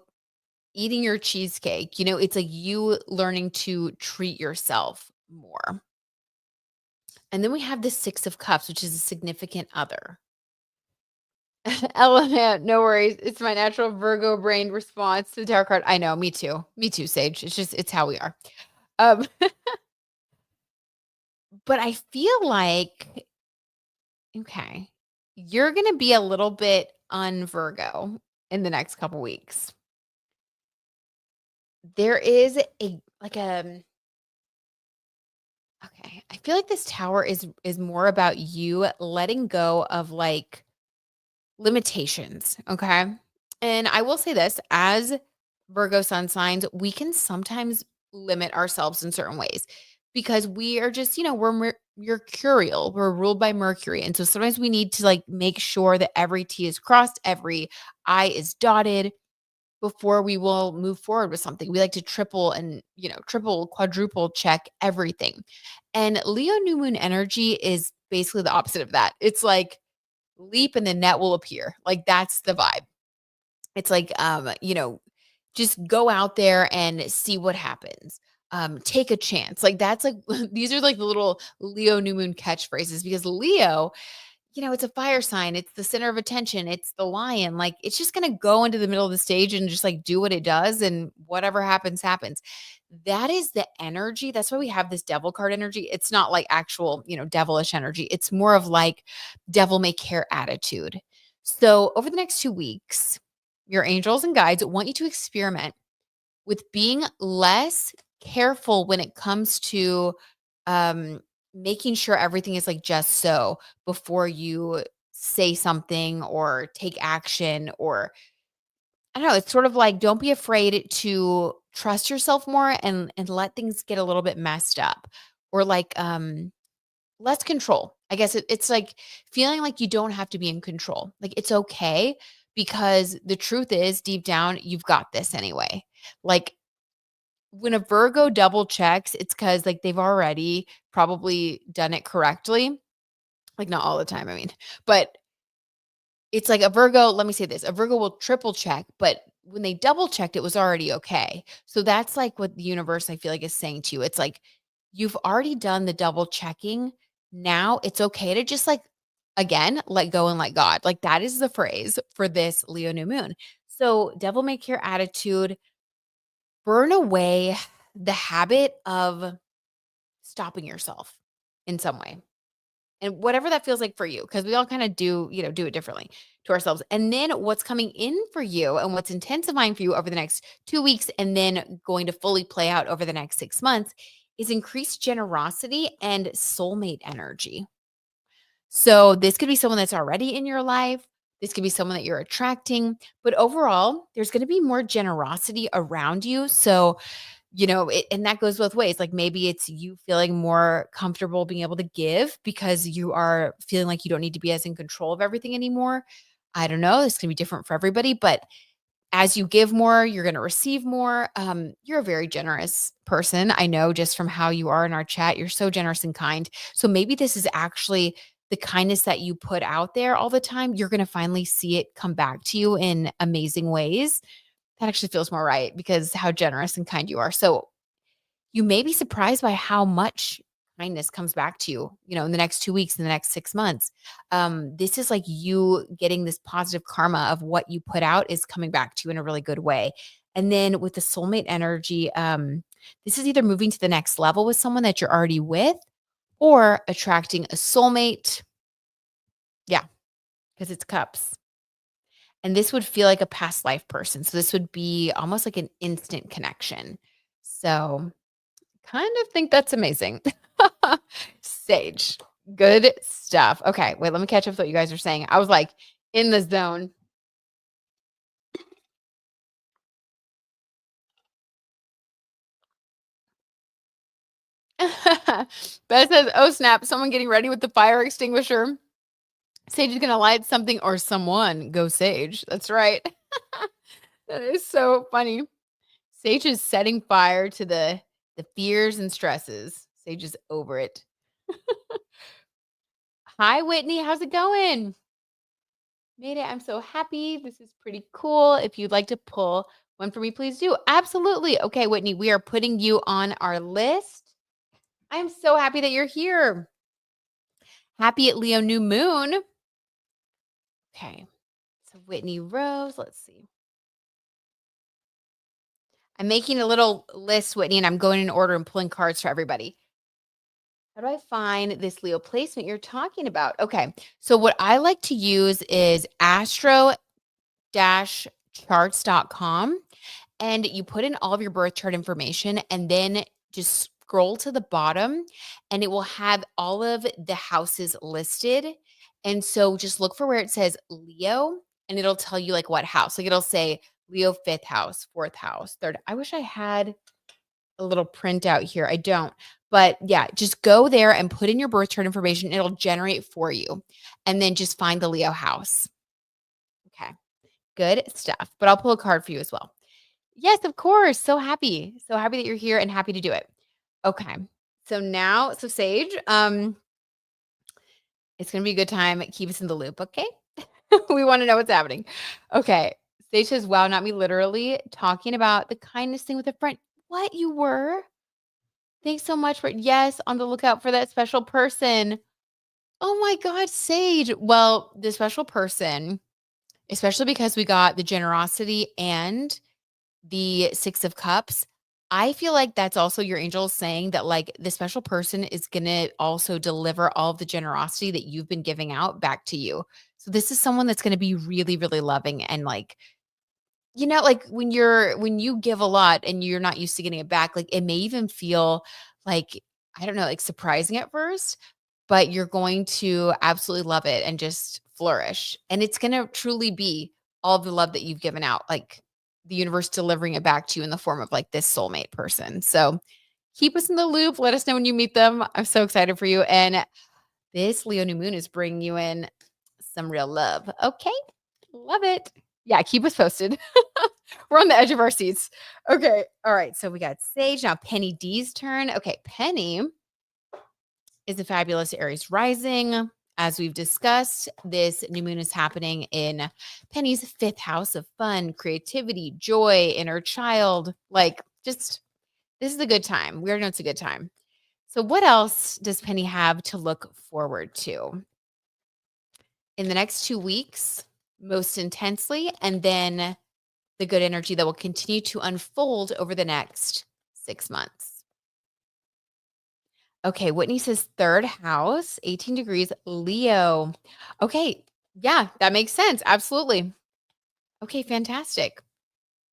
S1: eating your cheesecake. It's like you learning to treat yourself more. And then we have the Six of Cups, which is a significant other. Element, no worries. It's my natural Virgo brain response to the tarot card. I know, me too. Me too, Sage. It's how we are. Um, but I feel like, okay, you're gonna be a little bit un-Virgo in the next couple weeks. There is okay, I feel like this tower is more about you letting go of like limitations, okay? And I will say this, as Virgo sun signs, we can sometimes limit ourselves in certain ways because we are just, we're mercurial. We're ruled by Mercury. And so sometimes we need to like make sure that every T is crossed, every I is dotted before we will move forward with something. We like to triple, quadruple check everything. And Leo new moon energy is basically the opposite of that. It's like leap and the net will appear. Like that's the vibe. It's like just go out there and see what happens. Take a chance. Like that's like these are like the little Leo new moon catchphrases because Leo, it's a fire sign. It's the center of attention. It's the lion. Like it's just going to go into the middle of the stage and just like do what it does and whatever happens happens. That is the energy. That's why we have this devil card energy. It's not like actual, devilish energy. It's more of like devil may care attitude. So over the next 2 weeks, your angels and guides want you to experiment with being less careful when it comes to making sure everything is like just so before you say something or take action, or I don't know, it's sort of like don't be afraid to trust yourself more and let things get a little bit messed up, or like less control. I guess it's like feeling like you don't have to be in control. Like it's okay because the truth is deep down you've got this anyway. Like when a Virgo double checks, it's because like they've already probably done it correctly. Like not all the time, I mean, but it's like a Virgo, let me say this, a Virgo will triple check, but when they double checked, it was already okay. So that's like what the universe, I feel like, is saying to you. It's like you've already done the double checking. Now it's okay to just like, again, let go and let God. Like that is the phrase for this Leo new moon. So devil may care attitude, burn away the habit of stopping yourself in some way. And whatever that feels like for you, because we all kind of do it differently to ourselves. And then what's coming in for you and what's intensifying for you over the next 2 weeks and then going to fully play out over the next 6 months is increased generosity and soulmate energy. So this could be someone that's already in your life. This could be someone that you're attracting, but overall, there's going to be more generosity around you. So and that goes both ways. Like maybe it's you feeling more comfortable being able to give because you are feeling like you don't need to be as in control of everything anymore. I don't know. This can be different for everybody, but as you give more, you're going to receive more. You're a very generous person. I know just from how you are in our chat, you're so generous and kind. So maybe this is actually the kindness that you put out there all the time. You're going to finally see it come back to you in amazing ways. That actually feels more right because how generous and kind you are. So you may be surprised by how much kindness comes back to you, in the next 2 weeks, in the next 6 months. This is like you getting this positive karma of what you put out is coming back to you in a really good way. And then with the soulmate energy, this is either moving to the next level with someone that you're already with, or attracting a soulmate. Yeah, because it's cups. And this would feel like a past life person. So this would be almost like an instant connection. So kind of think that's amazing. Sage. Good stuff. Okay, wait, let me catch up with what you guys are saying. I was like in the zone. Beth says, "Oh snap! Someone getting ready with the fire extinguisher. Sage is gonna light something or someone. Go Sage. That's right. That is so funny. Sage is setting fire to the fears and stresses. Sage is over it. Hi Whitney, how's it going? Made it. I'm so happy. This is pretty cool. If you'd like to pull one for me, please do. Absolutely. Okay, Whitney, we are putting you on our list. I'm so happy that you're here. Happy Leo new moon. Okay. So Whitney Rose, let's see. I'm making a little list, Whitney, and I'm going in order and pulling cards for everybody. How do I find this Leo placement you're talking about? Okay. So what I like to use is astro-charts.com, and you put in all of your birth chart information and then just scroll to the bottom and it will have all of the houses listed. And so just look for where it says Leo and it'll tell you like what house. Like it'll say Leo 5th house, 4th house, 3rd. I wish I had a little printout here. I don't. But yeah, just go there and put in your birth chart information. It'll generate for you. And then just find the Leo house. Okay. Good stuff. But I'll pull a card for you as well. Yes, of course. So happy. So happy that you're here and happy to do it. Okay. So Sage, it's gonna be a good time. Keep us in the loop, okay? We want to know what's happening. Okay. Sage says, wow, not me literally talking about the kindness thing with a friend. What you were? Thanks so much for yes, on the lookout for that special person. Oh my God, Sage. Well, the special person, especially because we got the generosity and the 6 of cups, I feel like that's also your angels saying that, like, the special person is gonna also deliver all of the generosity that you've been giving out back to you. So this is someone that's gonna be really, really loving and, like, like, when you give a lot and you're not used to getting it back, like, it may even feel like, I don't know, like, surprising at first, but you're going to absolutely love it and just flourish. And it's gonna truly be all the love that you've given out, like the universe delivering it back to you in the form of like this soulmate person. So keep us in the loop. Let us know when you meet them. I'm so excited for you. And this Leo new moon is bringing you in some real love. Okay. Love it. Yeah. Keep us posted. We're on the edge of our seats. Okay. All right. So we got Sage. Now Penny D's turn. Okay. Penny is a fabulous Aries rising. As we've discussed, this new moon is happening in Penny's 5th house of fun, creativity, joy, inner child. Like, just this is a good time. We already know it's a good time. So, what else does Penny have to look forward to in the next 2 weeks, most intensely, and then the good energy that will continue to unfold over the next 6 months? Okay, Whitney says 3rd house, 18 degrees, Leo. Okay, yeah, that makes sense. Absolutely. Okay, fantastic.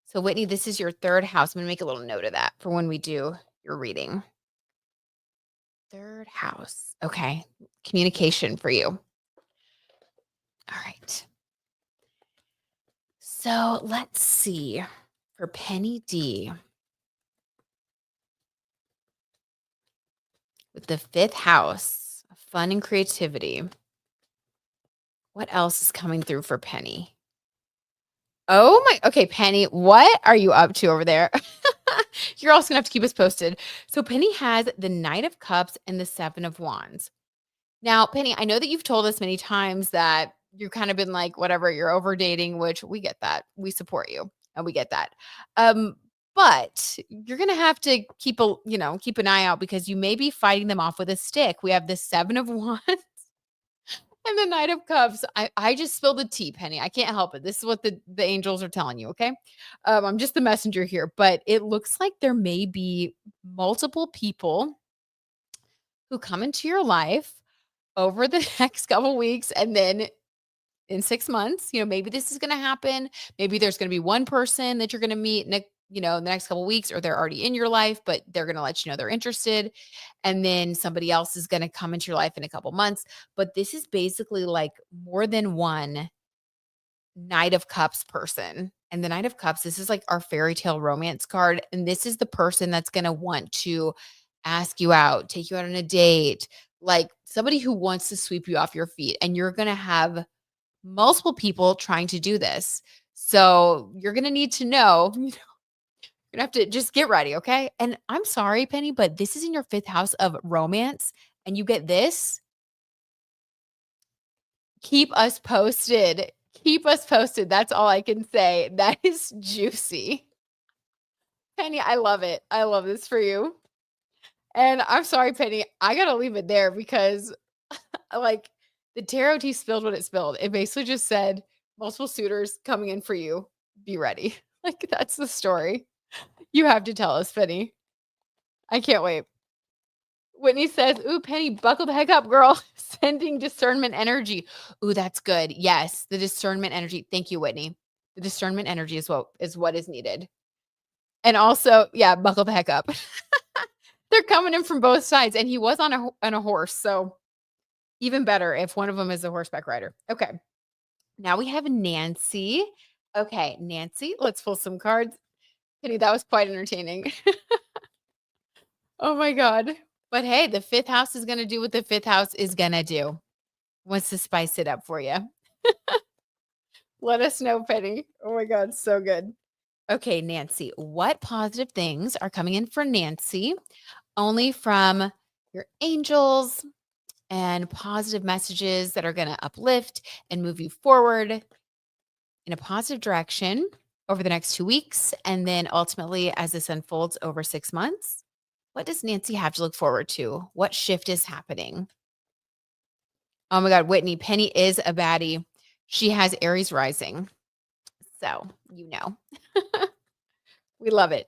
S1: So, Whitney, this is your 3rd house. I'm going to make a little note of that for when we do your reading. 3rd house. Okay, communication for you. All right. So, let's see for Penny D with the 5th house, fun and creativity. What else is coming through for Penny? Oh my, okay, Penny, what are you up to over there? You're also gonna have to keep us posted. So Penny has the Knight of Cups and the 7 of Wands. Now, Penny, I know that you've told us many times that you've kind of been like, whatever, you're over dating, which we get that. We support you and we get that. But you're gonna have to keep an eye out because you may be fighting them off with a stick. We have the 7 of Wands and the Knight of Cups. I just spilled the tea, Penny. I can't help it. This is what the angels are telling you, okay? I'm just the messenger here, but it looks like there may be multiple people who come into your life over the next couple weeks, and then in 6 months, maybe this is gonna happen. Maybe there's gonna be one person that you're gonna meet in the next couple weeks, or they're already in your life, but they're gonna let you know they're interested. And then somebody else is gonna come into your life in a couple months. But this is basically like more than one Knight of Cups person. And the Knight of Cups, this is like our fairy tale romance card. And this is the person that's gonna want to ask you out, take you out on a date, like somebody who wants to sweep you off your feet. And you're gonna have multiple people trying to do this. So you're going to need to know, you're going to have to just get ready. Okay. And I'm sorry, Penny, but this is in your fifth house of romance and you get this. Keep us posted. Keep us posted. That's all I can say. That is juicy. Penny, I love it. I love this for you. And I'm sorry, Penny. I got to leave it there because like the tarot tea spilled what it spilled. It basically just said multiple suitors coming in for you. Be ready. Like that's the story. You have to tell us, Penny. I can't wait. Whitney says, "Ooh, Penny, buckle the heck up, girl." Sending discernment energy. Ooh, that's good. Yes, the discernment energy. Thank you, Whitney. The discernment energy is what is needed. And also, yeah, buckle the heck up. They're coming in from both sides, and he was on a horse, so even better if one of them is a horseback rider. Okay. Now we have Nancy. Okay, Nancy, let's pull some cards. Penny, that was quite entertaining. Oh my God. But hey, the fifth house is going to do what the fifth house is going to do. Wants to spice it up for you. Let us know, Penny. Oh my God, so good. Okay, Nancy, what positive things are coming in for Nancy? Only from your angels and positive messages that are going to uplift and move you forward in a positive direction over the next 2 weeks. And then ultimately, as this unfolds over 6 months, what does Nancy have to look forward to? What shift is happening? Oh my God, Whitney, Penny is a baddie. She has Aries rising. So, we love it.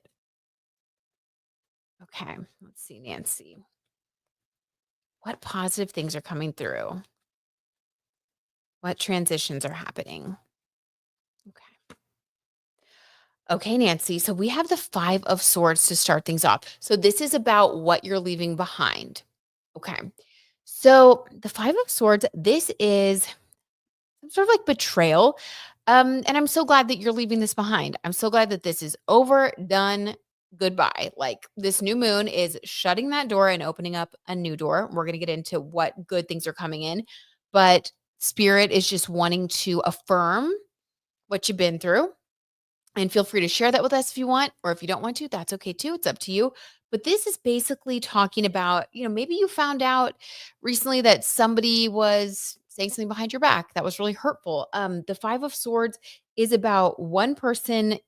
S1: Okay, let's see, Nancy. What positive things are coming through? What transitions are happening? Okay. Okay, Nancy. So we have the Five of Swords to start things off. So this is about what you're leaving behind. Okay. So the Five of Swords, this is some sort of like betrayal. And I'm so glad that you're leaving this behind. I'm so glad that this is over, done, goodbye. Like this new moon is shutting that door and opening up a new door. We're going to get into what good things are coming in. But Spirit is just wanting to affirm what you've been through. And feel free to share that with us if you want, or if you don't want to, that's okay too. It's up to you. But this is basically talking about, maybe you found out recently that somebody was saying something behind your back that was really hurtful. The Five of Swords is about one person,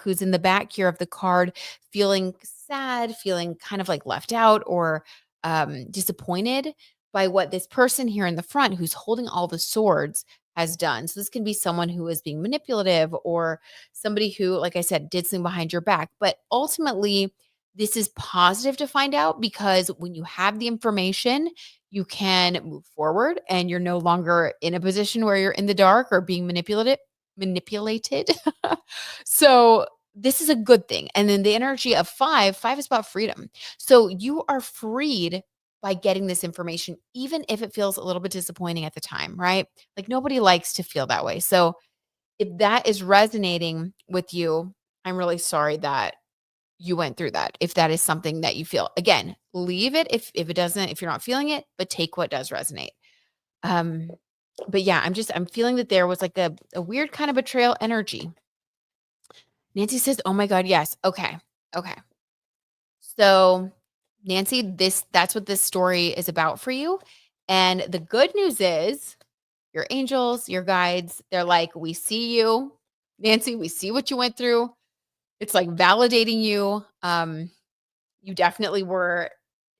S1: who's in the back here of the card, feeling sad, feeling kind of like left out or disappointed by what this person here in the front who's holding all the swords has done. So this can be someone who is being manipulative or somebody who, like I said, did something behind your back. But ultimately, this is positive to find out because when you have the information, you can move forward and you're no longer in a position where you're in the dark or being manipulated. So this is a good thing. And then the energy of five is about freedom. So you are freed by getting this information, even if it feels a little bit disappointing at the time, right? Like nobody likes to feel that way. So if that is resonating with you, I'm really sorry that you went through that. If that is something that you feel, again, leave it if it doesn't, if you're not feeling it, but take what does resonate. Um, but yeah, I'm feeling that there was like a weird kind of betrayal energy. Nancy says, "Oh my God, yes." Okay. Okay. So, Nancy, that's what this story is about for you. And the good news is your angels, your guides, they're like, "We see you, Nancy, we see what you went through." It's like validating you. You definitely were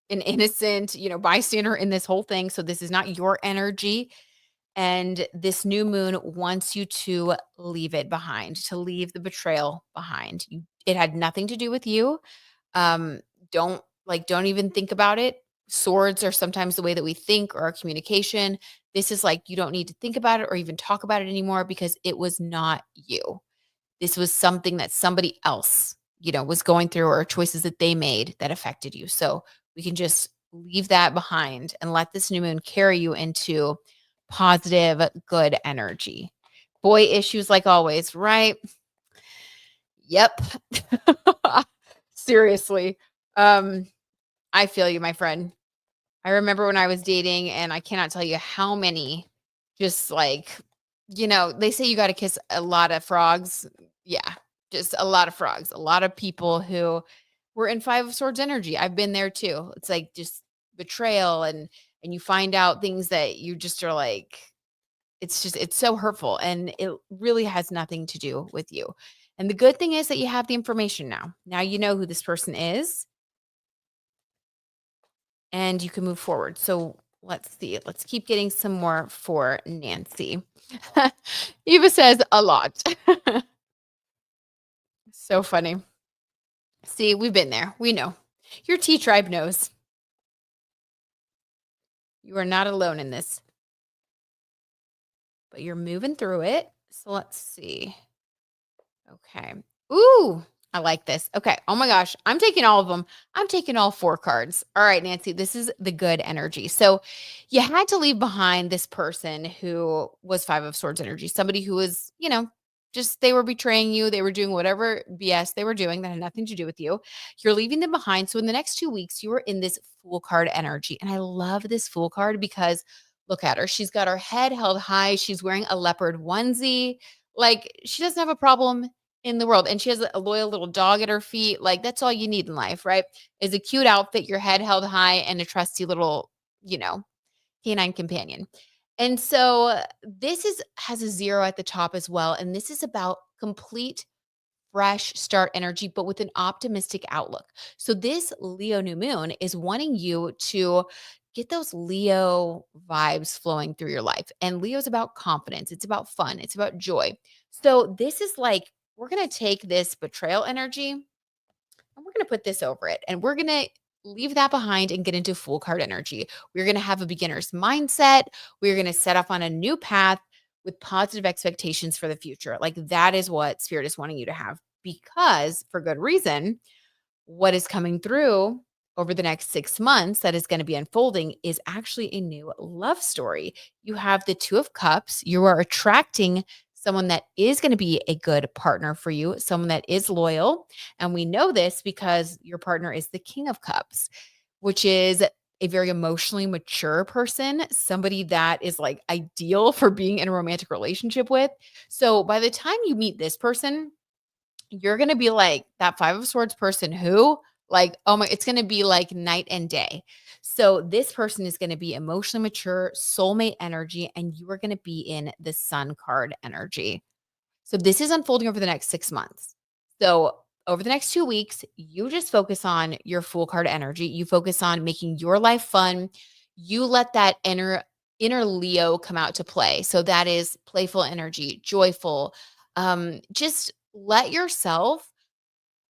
S1: an innocent, bystander in this whole thing. So this is not your energy. And this new moon wants you to leave it behind, to leave the betrayal behind. It had nothing to do with you. Um, don't even think about it. Swords are sometimes the way that we think or our communication. This is like you don't need to think about it or even talk about it anymore because it was not you. This was something that somebody else, was going through or choices that they made that affected you. So we can just leave that behind and let this new moon carry you into positive, good energy. Boy issues like always, right? Yep. Seriously. Um, I feel you, my friend. I remember when I was dating, and I cannot tell you how many just like, they say you got to kiss a lot of frogs. Yeah, just a lot of frogs, a lot of people who were in Five of Swords energy. I've been there too. It's like just betrayal and you find out things that you just are like, it's so hurtful and it really has nothing to do with you. And the good thing is that you have the information now. Now you know who this person is and you can move forward. So let's see. Let's keep getting some more for Nancy. Eva says a lot. So funny. See, we've been there. We know. Your T tribe knows. You are not alone in this, but you're moving through it. So let's see. Okay. Ooh, I like this. Okay. Oh my gosh. I'm taking all of them. I'm taking all 4 cards. All right, Nancy, this is the good energy. So you had to leave behind this person who was 5 of Swords energy, somebody who was, just they were betraying you. They were doing whatever BS they were doing that had nothing to do with you. You're leaving them behind. So in the next 2 weeks, you are in this Fool card energy. And I love this Fool card because look at her. She's got her head held high. She's wearing a leopard onesie. Like she doesn't have a problem in the world. And she has a loyal little dog at her feet. Like that's all you need in life, right? Is a cute outfit, your head held high, and a trusty little, canine companion. And so this has a 0 at the top as well. And this is about complete fresh start energy, but with an optimistic outlook. So this Leo new moon is wanting you to get those Leo vibes flowing through your life. And Leo's about confidence. It's about fun. It's about joy. So this is like, we're going to take this betrayal energy and we're going to put this over it. And we're going to leave that behind and get into Fool card energy. We're going to have a beginner's mindset. We're going to set off on a new path with positive expectations for the future. Like that is what Spirit is wanting you to have because for good reason, what is coming through over the next 6 months that is going to be unfolding is actually a new love story. You have the 2 of Cups. You are attracting someone that is going to be a good partner for you, someone that is loyal. And we know this because your partner is the King of Cups, which is a very emotionally mature person, somebody that is like ideal for being in a romantic relationship with. So by the time you meet this person, you're going to be like that 5 of Swords person who like, oh my, it's going to be like night and day. So this person is going to be emotionally mature, soulmate energy, and you are going to be in the Sun card energy. So this is unfolding over the next 6 months. So over the next 2 weeks, you just focus on your Fool card energy. You focus on making your life fun. You let that inner Leo come out to play. So that is playful energy, joyful. Just let yourself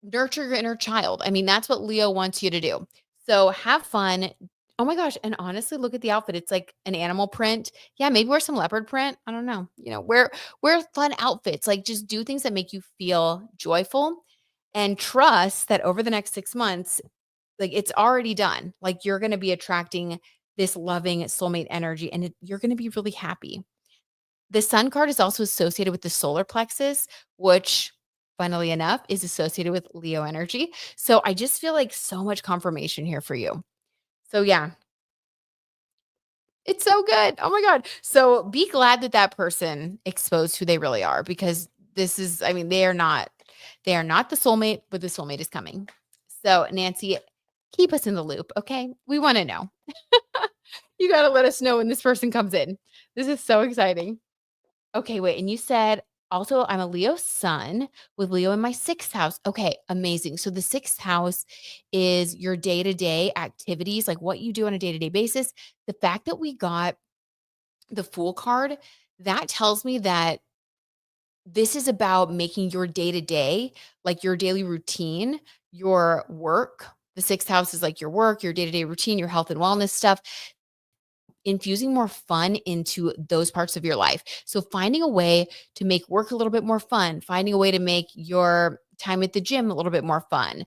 S1: nurture your inner child. I mean, that's what Leo wants you to do. So have fun. Oh my gosh. And honestly, look at the outfit. It's like an animal print. Yeah, maybe wear some leopard print. I don't know. Wear fun outfits. Like just do things that make you feel joyful and trust that over the next 6 months, like it's already done. Like you're going to be attracting this loving soulmate energy and you're going to be really happy. The Sun card is also associated with the solar plexus, which funnily enough is associated with Leo energy. So I just feel like so much confirmation here for you. So yeah, it's so good. Oh my God. So be glad that that person exposed who they really are because this is, I mean, they are not the soulmate, but the soulmate is coming. So Nancy, keep us in the loop. Okay. We want to know. You got to let us know when this person comes in. This is so exciting. Okay, wait, and you said also I'm a Leo sun with Leo in my 6th house. Okay, amazing. So the 6th house is your day-to-day activities, like what you do on a day-to-day basis. The fact that we got the Fool card, that tells me that this is about making your day-to-day, like your daily routine, your work, The sixth house is like your work, your day-to-day routine, your health and wellness stuff, infusing more fun into those parts of your life. So finding a way to make work a little bit more fun, finding a way to make your time at the gym a little bit more fun,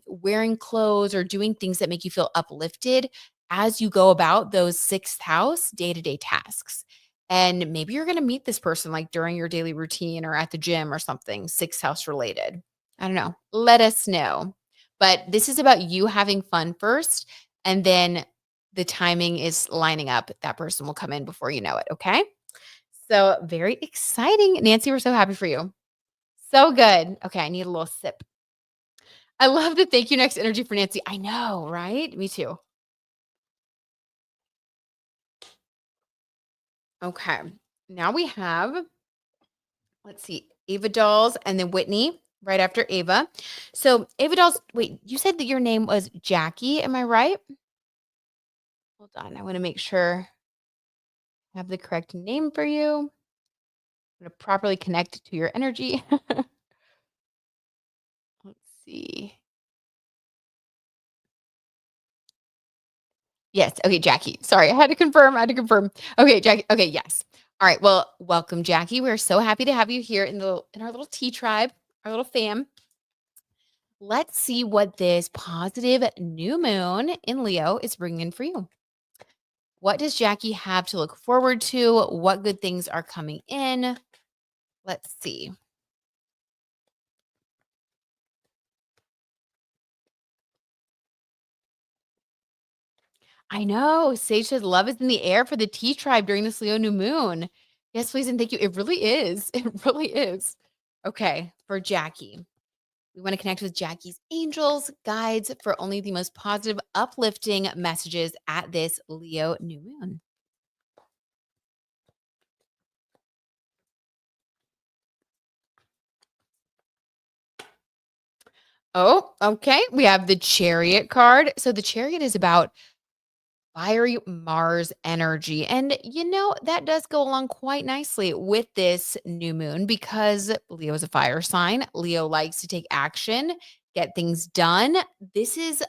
S1: wearing clothes or doing things that make you feel uplifted as you go about those sixth house day-to-day tasks. And maybe you're going to meet this person like during your daily routine or at the gym or something, sixth house related. I don't know. Let us know. But this is about you having fun first, and then the timing is lining up. That person will come in before you know it. Okay. So very exciting. Nancy, we're so happy for you. So good. Okay. I need a little sip. I love the thank you next energy for Nancy. I know, right? Me too. Okay. Now we have, let's see, Ava Dolls and then Whitney right after Ava. So Ava Dolls, wait, you said that your name was Jackie. Am I right? Hold on. I want to make sure I have the correct name for you. I'm going to properly connect to your energy. Let's see. Yes. Okay, Jackie. Sorry, I had to confirm. Okay, Jackie. Okay, yes. All right. Well, welcome, Jackie. We're so happy to have you here in our little tea tribe, our little fam. Let's see what this positive new moon in Leo is bringing in for you. What does Jackie have to look forward to? What good things are coming in? Let's see. I know. Sage says love is in the air for the tea tribe during this Leo new moon. Yes, please and thank you. It really is. It really is. Okay, for Jackie. We want to connect with Jackie's angels, guides for only the most positive, uplifting messages at this Leo new moon. Oh, okay. We have the Chariot card. So the Chariot is about fiery Mars energy. And that does go along quite nicely with this new moon because Leo is a fire sign. Leo likes to take action, get things done. This is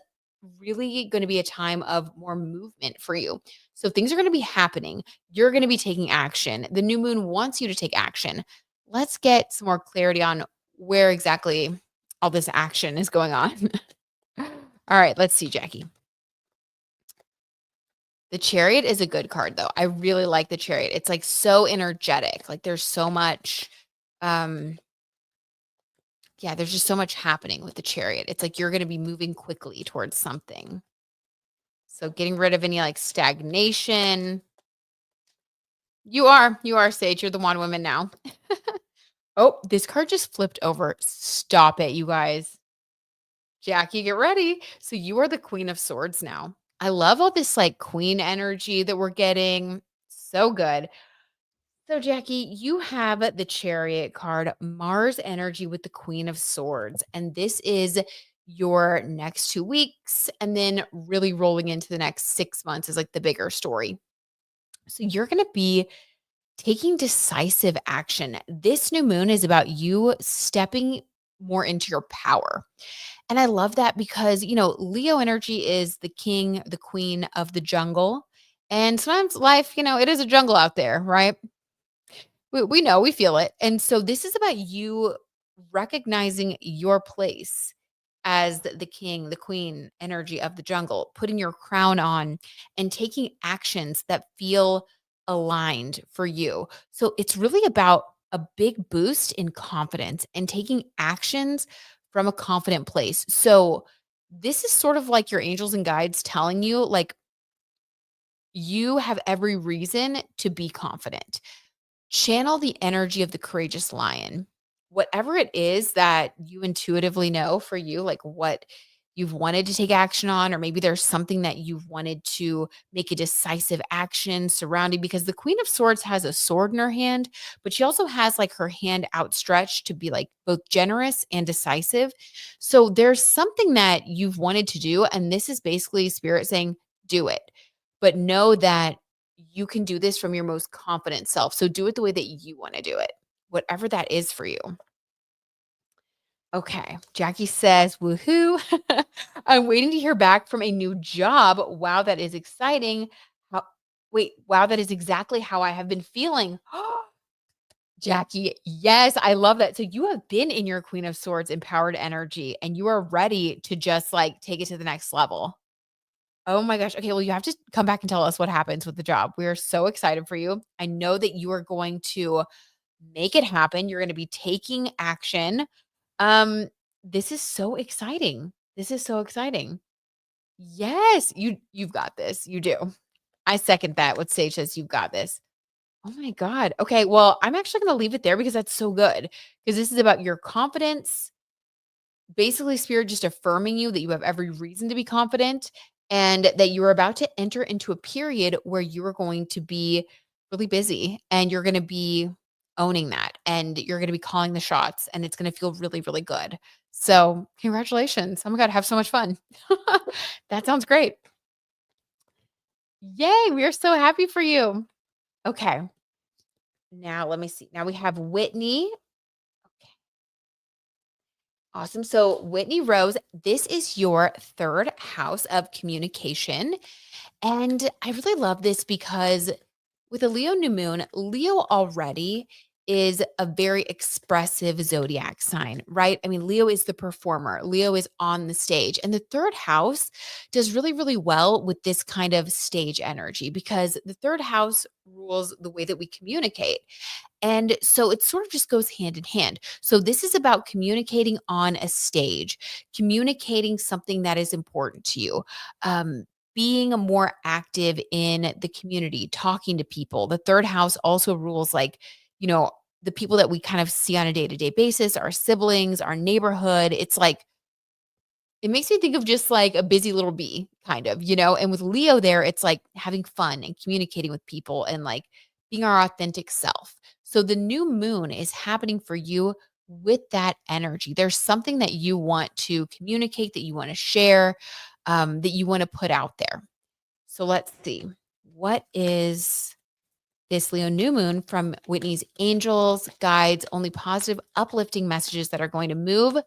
S1: really going to be a time of more movement for you. So things are going to be happening. You're going to be taking action. The new moon wants you to take action. Let's get some more clarity on where exactly all this action is going on. All right, let's see, Jackie. The Chariot is a good card, though. I really like the Chariot. It's, like, so energetic. Like, there's so much, um yeah, there's just so much happening with the Chariot. It's like you're gonna be moving quickly towards something. So getting rid of any, like, stagnation. You are, Sage. You're the one woman now. Oh, this card just flipped over. Stop it, you guys. Jackie, get ready. So you are the Queen of Swords now. I love all this, like, queen energy that we're getting. So good. So, Jackie, you have the Chariot card, Mars energy with the Queen of Swords. And this is your next 2 weeks. And then really rolling into the next 6 months is like the bigger story. So, you're going to be taking decisive action. This new moon is about you stepping more into your power. And I love that because, Leo energy is the king, the queen of the jungle. And sometimes life, it is a jungle out there, right? We know, we feel it. And so this is about you recognizing your place as the king, the queen energy of the jungle, putting your crown on and taking actions that feel aligned for you. So it's really about a big boost in confidence and taking actions from a confident place. So this is sort of like your angels and guides telling you, like, you have every reason to be confident. Channel the energy of the courageous lion. Whatever it is that you intuitively know for you, like what you've wanted to take action on, or maybe there's something that you've wanted to make a decisive action surrounding, because the Queen of Swords has a sword in her hand, but she also has like her hand outstretched to be like both generous and decisive. So there's something that you've wanted to do, and this is basically spirit saying, do it. But know that you can do this from your most confident self. So do it the way that you want to do it, whatever that is for you. Okay. Jackie says, woohoo. I'm waiting to hear back from a new job. Wow, that is exciting. How, wait, wow, that is exactly how I have been feeling. Jackie, yes, I love that. So you have been in your Queen of Swords empowered energy and you are ready to just like take it to the next level. Oh my gosh. Okay, well, you have to come back and tell us what happens with the job. We are so excited for you. I know that you are going to make it happen. You're going to be taking action. Um, this is so exciting. This is so exciting. Yes, you've got this. You do. I second that. What Sage says, you've got this. Oh my God. Okay. Well, I'm actually going to leave it there because that's so good. Because this is about your confidence. Basically, spirit just affirming you that you have every reason to be confident and that you're about to enter into a period where you're going to be really busy and you're going to be owning that and you're going to be calling the shots and it's going to feel really, really good. So, congratulations. Oh my God, have so much fun. That sounds great. Yay. We are so happy for you. Okay. Now, let me see. Now we have Whitney. Awesome. So, Whitney Rose, this is your third house of communication. And I really love this because with a Leo new moon, Leo already is a very expressive zodiac sign, right? I mean, Leo is the performer, Leo is on the stage. And the third house does really, really well with this kind of stage energy because the third house rules the way that we communicate. And so it sort of just goes hand in hand. So this is about communicating on a stage, communicating something that is important to you. Being a more active in the community, talking to people. The third house also rules like, you know, the people that we kind of see on a day-to-day basis, our siblings, our neighborhood. It's like it makes me think of just like a busy little bee, kind of, and with Leo there, it's like having fun and communicating with people and like being our authentic self. So the new moon is happening for you with that energy. There's something that you want to communicate, that you want to share, that you want to put out there. So let's see. What is this Leo new moon from Whitney's angels, guides, only positive, uplifting messages that are going to move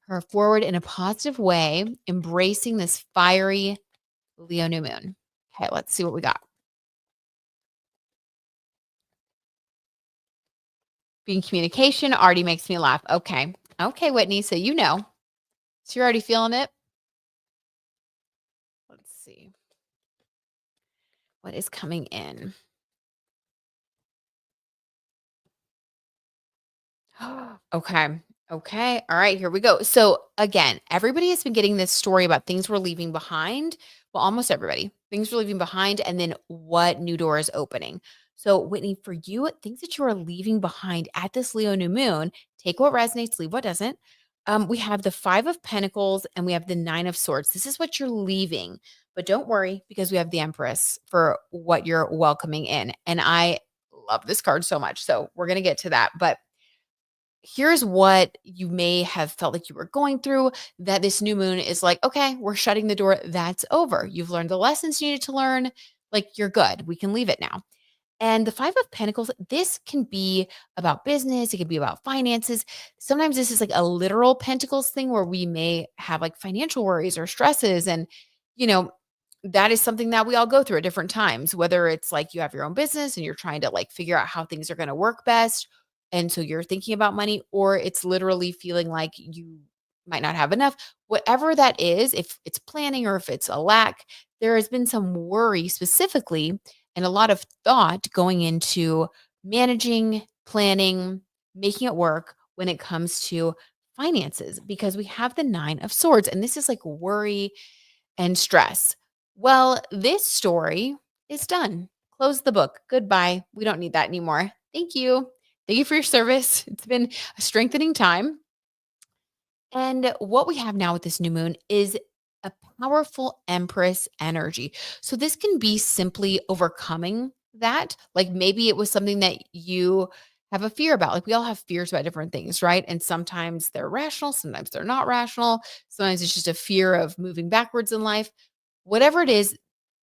S1: her forward in a positive way, embracing this fiery Leo new moon. Okay, let's see what we got. Being communication already makes me laugh. Okay. Okay, Whitney. So you know. So you're already feeling it. Let's see what is coming in. Okay. Okay. All right. Here we go. So, again, everybody has been getting this story about things we're leaving behind. Well, almost everybody. Things we're leaving behind, and then what new door is opening. So, Whitney, for you, things that you are leaving behind at this Leo new moon, take what resonates, leave what doesn't. We have the Five of Pentacles and we have the Nine of Swords. This is what you're leaving. But don't worry because we have the Empress for what you're welcoming in. And I love this card so much. So, we're going to get to that. But here's what you may have felt like you were going through that this new moon is like, okay, we're shutting the door. That's over. You've learned the lessons you needed to learn. Like, you're good. We can leave it now. And the Five of Pentacles, this can be about business. It can be about finances. Sometimes this is like a literal Pentacles thing where we may have like financial worries or stresses. And, you know, that is something that we all go through at different times, whether it's like you have your own business and you're trying to like figure out how things are going to work best. And so you're thinking about money, or it's literally feeling like you might not have enough. Whatever that is, if it's planning or if it's a lack, there has been some worry specifically and a lot of thought going into managing, planning, making it work when it comes to finances because we have the Nine of Swords and this is like worry and stress. Well, this story is done. Close the book. Goodbye. We don't need that anymore. Thank you. Thank you for your service. It's been a strengthening time. And what we have now with this new moon is a powerful Empress energy. So this can be simply overcoming that. Like maybe it was something that you have a fear about. Like we all have fears about different things, right? And sometimes they're rational, sometimes they're not rational. Sometimes it's just a fear of moving backwards in life. Whatever it is,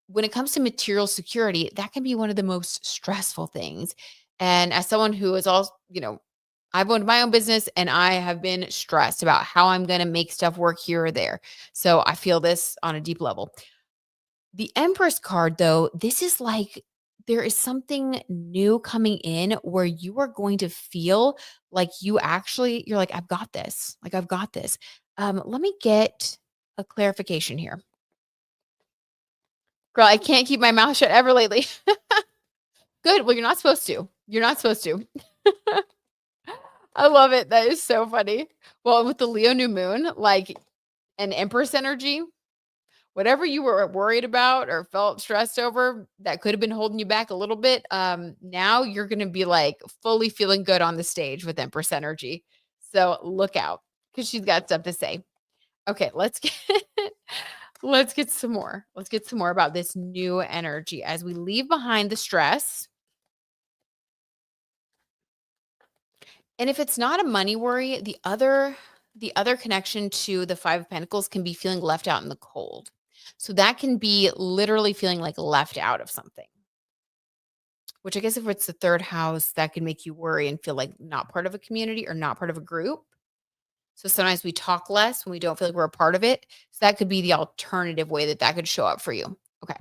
S1: when it comes to material security, that can be one of the most stressful things. And as someone who is also, I've owned my own business and I have been stressed about how I'm going to make stuff work here or there. So I feel this on a deep level. The Empress card, though, this is like there is something new coming in where you are going to feel like you're like, I've got this. Like, I've got this. Let me get a clarification here. Girl, I can't keep my mouth shut ever lately. Good. Well, you're not supposed to. You're not supposed to. I love it. That is so funny. Well, with the Leo new moon, like an Empress energy, whatever you were worried about or felt stressed over that could have been holding you back a little bit, now you're going to be like fully feeling good on the stage with Empress energy. So look out because she's got stuff to say. Okay, let's get let's get some more. Let's get some more about this new energy as we leave behind the stress. And if it's not a money worry, the other connection to the 5 of Pentacles can be feeling left out in the cold. So that can be literally feeling like left out of something. Which I guess if it's the 3rd house, that can make you worry and feel like not part of a community or not part of a group. So sometimes we talk less when we don't feel like we're a part of it. So that could be the alternative way that could show up for you. Okay.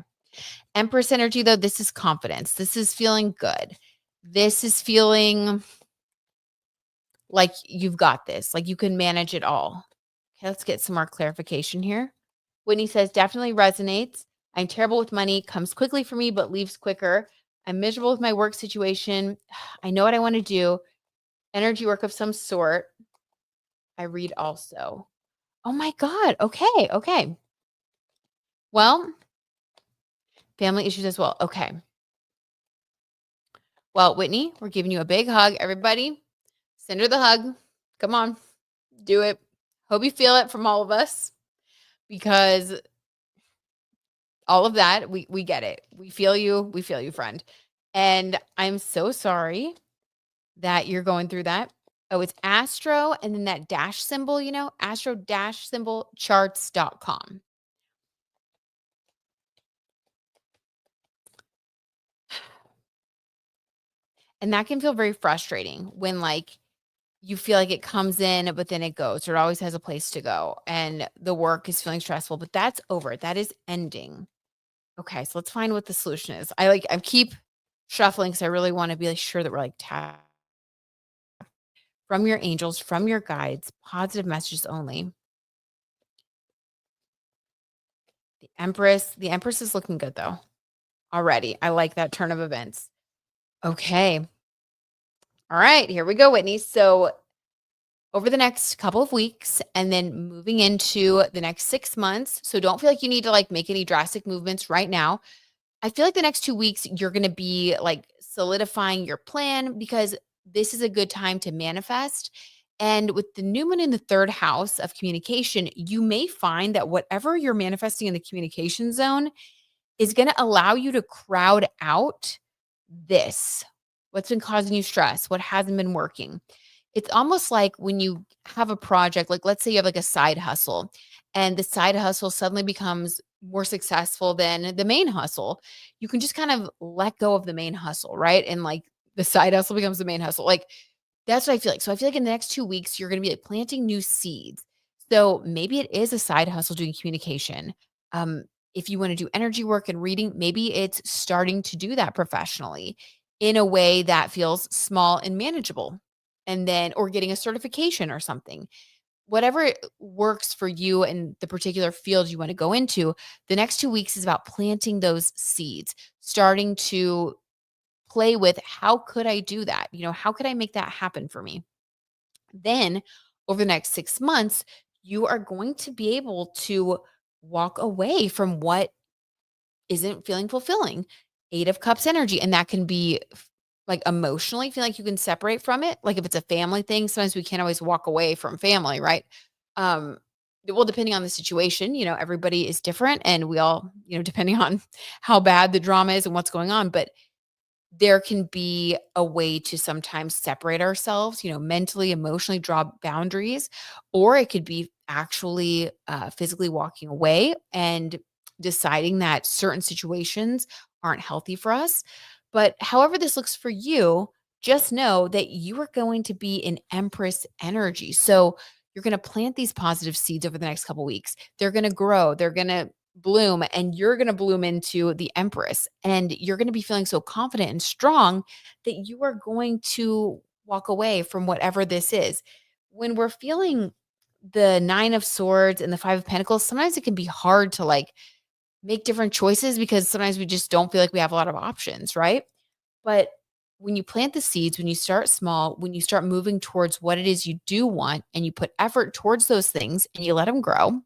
S1: Empress energy, though, this is confidence. This is feeling good. This is feeling like you've got this, like you can manage it all. Okay, let's get some more clarification here. Whitney says, definitely resonates. I'm terrible with money, comes quickly for me, but leaves quicker. I'm miserable with my work situation. I know what I want to do. Energy work of some sort. I read also. Oh my God. Okay. Okay. Well, family issues as well. Okay. Well, Whitney, we're giving you a big hug. Everybody, send her the hug. Come on. Do it. Hope you feel it from all of us because all of that, we get it. We feel you, friend. And I'm so sorry that you're going through that. Oh, it's Astro and then that dash symbol, Astro dash symbol charts.com. And that can feel very frustrating when like you feel like it comes in, but then it goes, or it always has a place to go. And the work is feeling stressful, but that's over. That is ending. Okay, so let's find what the solution is. I keep shuffling because I really want to be like sure that we're like from your angels, from your guides, positive messages only. The Empress is looking good though. Already. I like that turn of events. Okay. All right, here we go, Whitney. So over the next couple of weeks and then moving into the next 6 months. So don't feel like you need to like make any drastic movements right now. I feel like the next 2 weeks you're going to be like solidifying your plan because this is a good time to manifest. And with the new moon in the 3rd house of communication, you may find that whatever you're manifesting in the communication zone is going to allow you to crowd out this, what's been causing you stress, what hasn't been working. It's almost like when you have a project, like let's say you have like a side hustle and the side hustle suddenly becomes more successful than the main hustle. You can just kind of let go of the main hustle, right? And like the side hustle becomes the main hustle. Like that's what I feel like. So I feel like in the next 2 weeks, you're going to be like planting new seeds. So maybe it is a side hustle doing communication. Um, if you want to do energy work and reading, maybe it's starting to do that professionally in a way that feels small and manageable. And then, or getting a certification or something, whatever works for you in the particular field you want to go into. The next 2 weeks is about planting those seeds, starting to play with how could I do that? How could I make that happen for me? Then over the next 6 months, you are going to be able to walk away from what isn't feeling fulfilling. 8 of Cups energy. And that can be like emotionally feel like you can separate from it. Like if it's a family thing, sometimes we can't always walk away from family, right? Um, well, depending on the situation, everybody is different and we all, depending on how bad the drama is and what's going on. But there can be a way to sometimes separate ourselves, mentally, emotionally, draw boundaries, or it could be actually physically walking away and deciding that certain situations aren't healthy for us. But however this looks for you, just know that you are going to be in Empress energy. So you're going to plant these positive seeds over the next couple weeks. They're going to grow, they're going to bloom, and you're going to bloom into the Empress. And you're going to be feeling so confident and strong that you are going to walk away from whatever this is. When we're feeling the Nine of Swords and the Five of Pentacles, sometimes it can be hard to like make different choices because sometimes we just don't feel like we have a lot of options, right? But when you plant the seeds, when you start small, when you start moving towards what it is you do want and you put effort towards those things and you let them grow,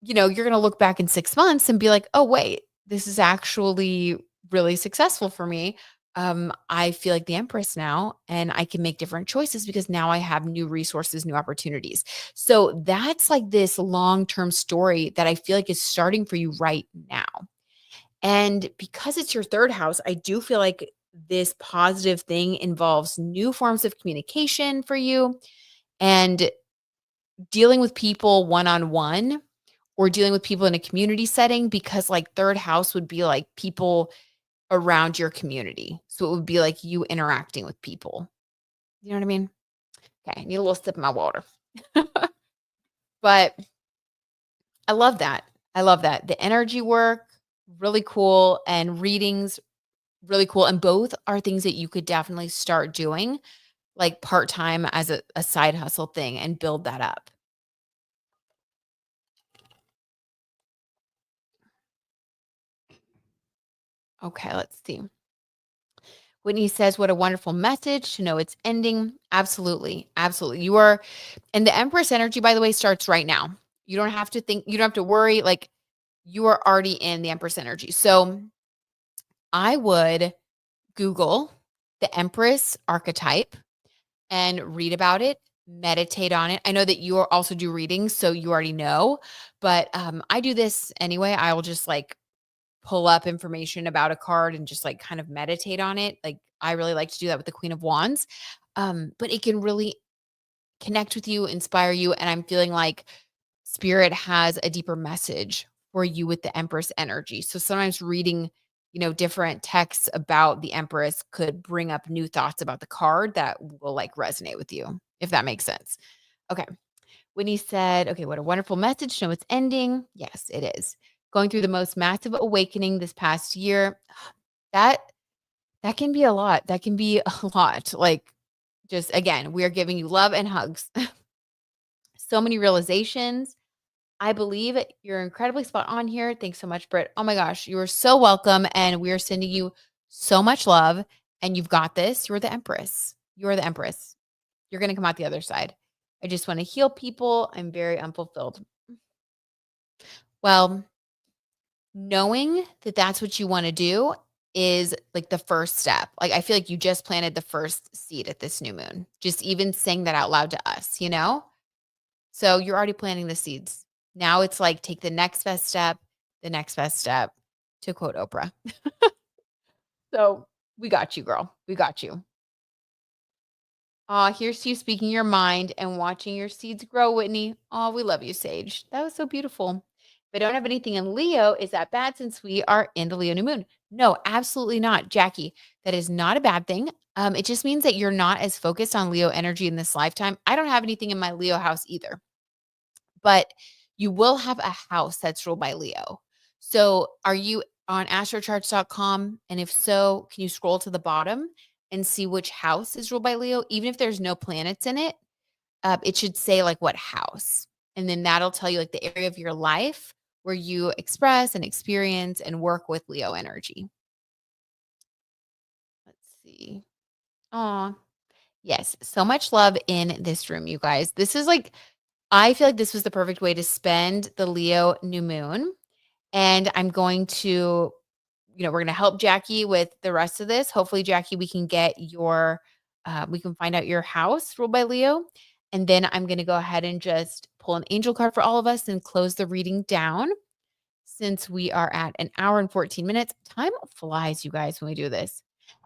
S1: you're going to look back in 6 months and be like, oh, wait, this is actually really successful for me. I feel like the Empress now, and I can make different choices because now I have new resources, new opportunities. So that's like this long term story that I feel like is starting for you right now. And because it's your third house, I do feel like this positive thing involves new forms of communication for you and dealing with people one on one or dealing with people in a community setting, because like third house would be like people around your community. So it would be like you interacting with people. You know what I mean? Okay, I need a little sip of my water. But I love that. I love that. The energy work, really cool. And readings, really cool. And both are things that you could definitely start doing like part-time as a side hustle thing and build that up. Okay, let's see. Whitney says, what a wonderful message to know it's ending. Absolutely. Absolutely. You are, and the Empress energy, by the way, starts right now. You don't have to think, you don't have to worry. Like you are already in the Empress energy. So I would Google the Empress archetype and read about it, meditate on it. I know that you also do readings, so you already know, but I do this anyway. I will just like pull up information about a card and just like kind of meditate on it. Like I really like to do that with the Queen of Wands. But it can really connect with you, inspire you. And I'm feeling like spirit has a deeper message for you with the Empress energy. So sometimes reading, different texts about the Empress could bring up new thoughts about the card that will like resonate with you, if that makes sense. Okay. When he said, okay, what a wonderful message. No, it's ending. Yes, it is. Going through the most massive awakening this past year. That that can be a lot. That can be a lot. Like just again, we are giving you love and hugs. So many realizations. I believe you're incredibly spot on here. Thanks so much, Britt. Oh my gosh, you are so welcome. And we are sending you so much love. And you've got this. You're the Empress. You're the Empress. You're going to come out the other side. I just want to heal people. I'm very unfulfilled. Well, knowing that that's what you want to do is like the first step. Like, I feel like you just planted the first seed at this new moon, just even saying that out loud to us? So you're already planting the seeds. Now it's like take the next best step, to quote Oprah. So we got you, girl. We got you. Here's to you speaking your mind and watching your seeds grow, Whitney. Oh, we love you, Sage. That was so beautiful. If I don't have anything in Leo, is that bad since we are in the Leo new moon? No, absolutely not, Jackie. That is not a bad thing. It just means that you're not as focused on Leo energy in this lifetime. I don't have anything in my Leo house either, but you will have a house that's ruled by Leo. So are you on astrocharts.com? And if so, can you scroll to the bottom and see which house is ruled by Leo? Even if there's no planets in it, it should say like what house. And then that'll tell you like the area of your life where you express and experience and work with Leo energy. Let's see. Oh, yes. So much love in this room, you guys. This is like, I feel like this was the perfect way to spend the Leo new moon. And I'm going to, we're going to help Jackie with the rest of this. Hopefully, Jackie, we can get we can find out your house ruled by Leo. And then I'm going to go ahead and just pull an angel card for all of us and close the reading down since we are at an hour and 14 minutes. Time flies, you guys, when we do this.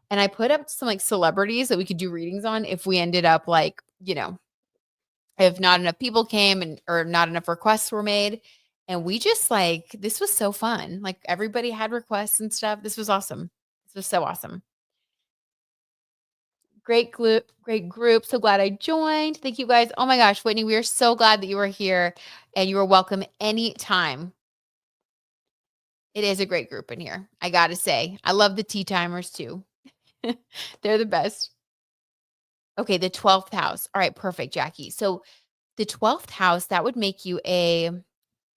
S1: And I put up some like celebrities that we could do readings on if we ended up like, if not enough people came or not enough requests were made. And we just like, this was so fun. Like everybody had requests and stuff. This was awesome. This was so awesome. Great group. So glad I joined. Thank you guys. Oh my gosh, Whitney, we are so glad that you were here and you are welcome anytime. It is a great group in here. I got to say, I love the tea timers too. They're the best. Okay, the 12th house. All right, perfect, Jackie. So the 12th house, that would make you a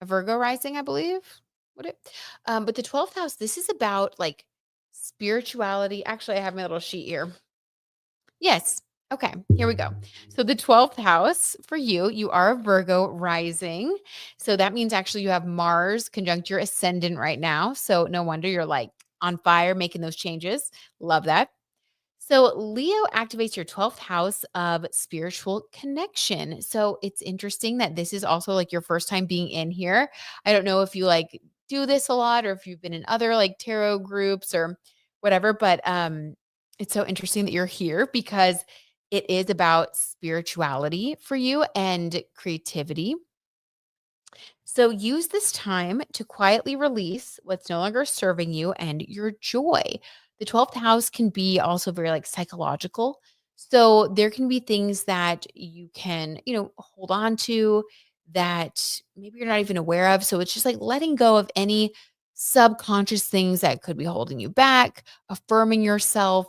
S1: Virgo rising, I believe. Would it? But the 12th house, this is about like spirituality. Actually, I have my little sheet here. Yes. Okay, here we go. So the 12th house for you, you are a Virgo rising. So that means actually you have Mars conjunct your ascendant right now. So no wonder you're like on fire making those changes. Love that. So Leo activates your 12th house of spiritual connection. So it's interesting that this is also like your first time being in here. I don't know if you like do this a lot or if you've been in other like tarot groups or whatever, but it's so interesting that you're here because it is about spirituality for you and creativity. So use this time to quietly release what's no longer serving you and your joy. The 12th house can be also very like psychological. So there can be things that you can, hold on to that maybe you're not even aware of. So it's just like letting go of any subconscious things that could be holding you back, affirming yourself.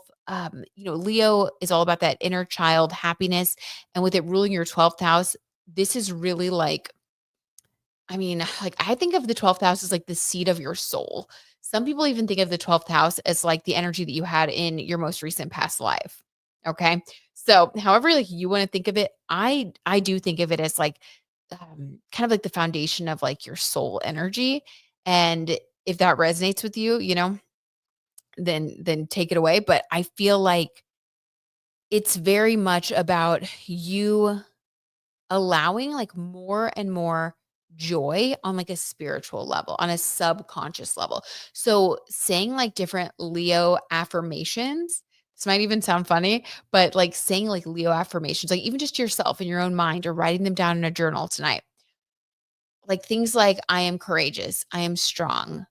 S1: Leo is all about that inner child happiness. And with it ruling your 12th house, this is really like like, I think of the 12th house as like the seat of your soul. Some people even think of the 12th house as like the energy that you had in your most recent past life. Okay. So, however, like you want to think of it, I do think of it as like kind of like the foundation of like your soul energy. And if that resonates with you, then take it away. But I feel like it's very much about you allowing like more and more joy on like a spiritual level, on a subconscious level. So saying like different Leo affirmations, this might even sound funny, but like saying like Leo affirmations, like even just to yourself in your own mind or writing them down in a journal tonight. Like things like I am courageous, I am strong,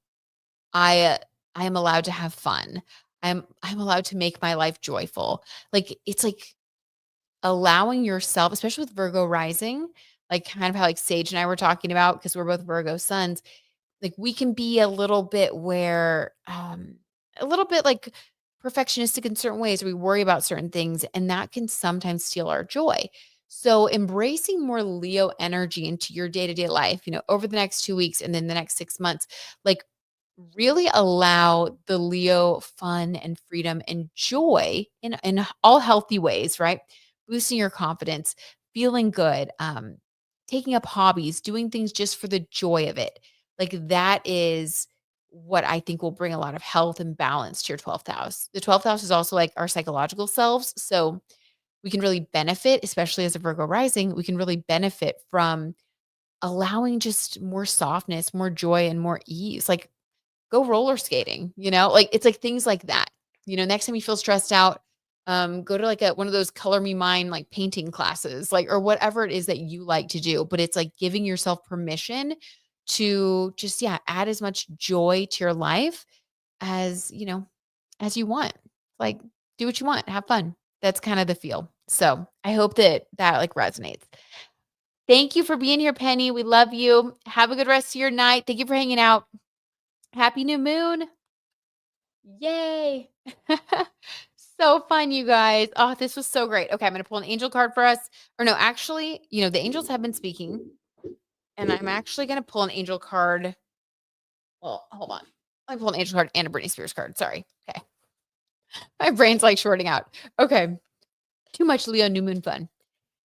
S1: I am allowed to have fun. I'm allowed to make my life joyful. Like it's like allowing yourself, especially with Virgo rising, like kind of how like Sage and I were talking about, because we're both Virgo suns, like we can be a little bit like perfectionistic in certain ways. We worry about certain things, and that can sometimes steal our joy. So embracing more Leo energy into your day-to-day life, over the next 2 weeks and then the next 6 months, like really allow the Leo fun and freedom and joy in all healthy ways, right? Boosting your confidence, feeling good, taking up hobbies, doing things just for the joy of it. Like that is what I think will bring a lot of health and balance to your 12th house. The 12th house is also like our psychological selves. So we can really benefit, especially as a Virgo rising, we can really benefit from allowing just more softness, more joy, and more ease. Like go roller skating, like it's like things like that. Next time you feel stressed out, go to like one of those color me mine, like painting classes, like, or whatever it is that you like to do. But it's like giving yourself permission to just, yeah, add as much joy to your life as you want. Like do what you want, have fun. That's kind of the feel. So I hope that like resonates. Thank you for being here, Penny. We love you. Have a good rest of your night. Thank you for hanging out. Happy new moon. Yay. So fun, you guys. Oh, this was so great. Okay, I'm going to pull an angel card for us. Or no, actually, the angels have been speaking. And I'm actually going to pull an angel card. Well, hold on. I pulled an angel card and a Britney Spears card. Sorry. Okay. My brain's like shorting out. Okay. Too much Leo new moon fun.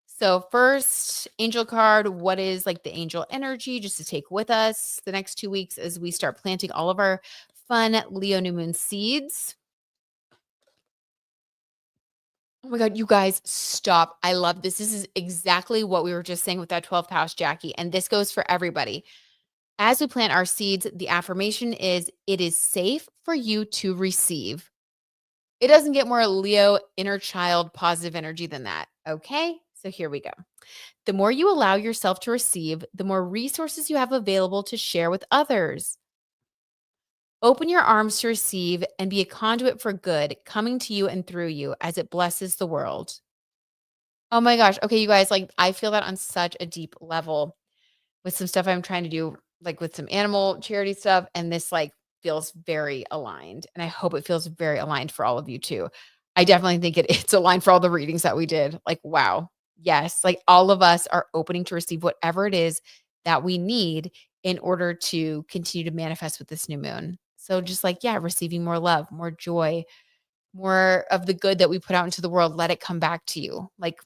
S1: So first angel card, what is like the angel energy just to take with us the next 2 weeks as we start planting all of our fun Leo new moon seeds. Oh my God, you guys, stop. I love this. This is exactly what we were just saying with that 12th house, Jackie. And this goes for everybody. As we plant our seeds, the affirmation is it is safe for you to receive. It doesn't get more Leo inner child positive energy than that. Okay. So here we go. The more you allow yourself to receive, the more resources you have available to share with others. Open your arms to receive and be a conduit for good coming to you and through you as it blesses the world. Oh my gosh. Okay, you guys, like I feel that on such a deep level with some stuff I'm trying to do, like with some animal charity stuff. And this like feels very aligned. And I hope it feels very aligned for all of you too. I definitely think it's aligned for all the readings that we did. Like, wow. Yes. Like all of us are opening to receive whatever it is that we need in order to continue to manifest with this new moon. So just like, yeah, receiving more love, more joy, more of the good that we put out into the world, let it come back to you. Like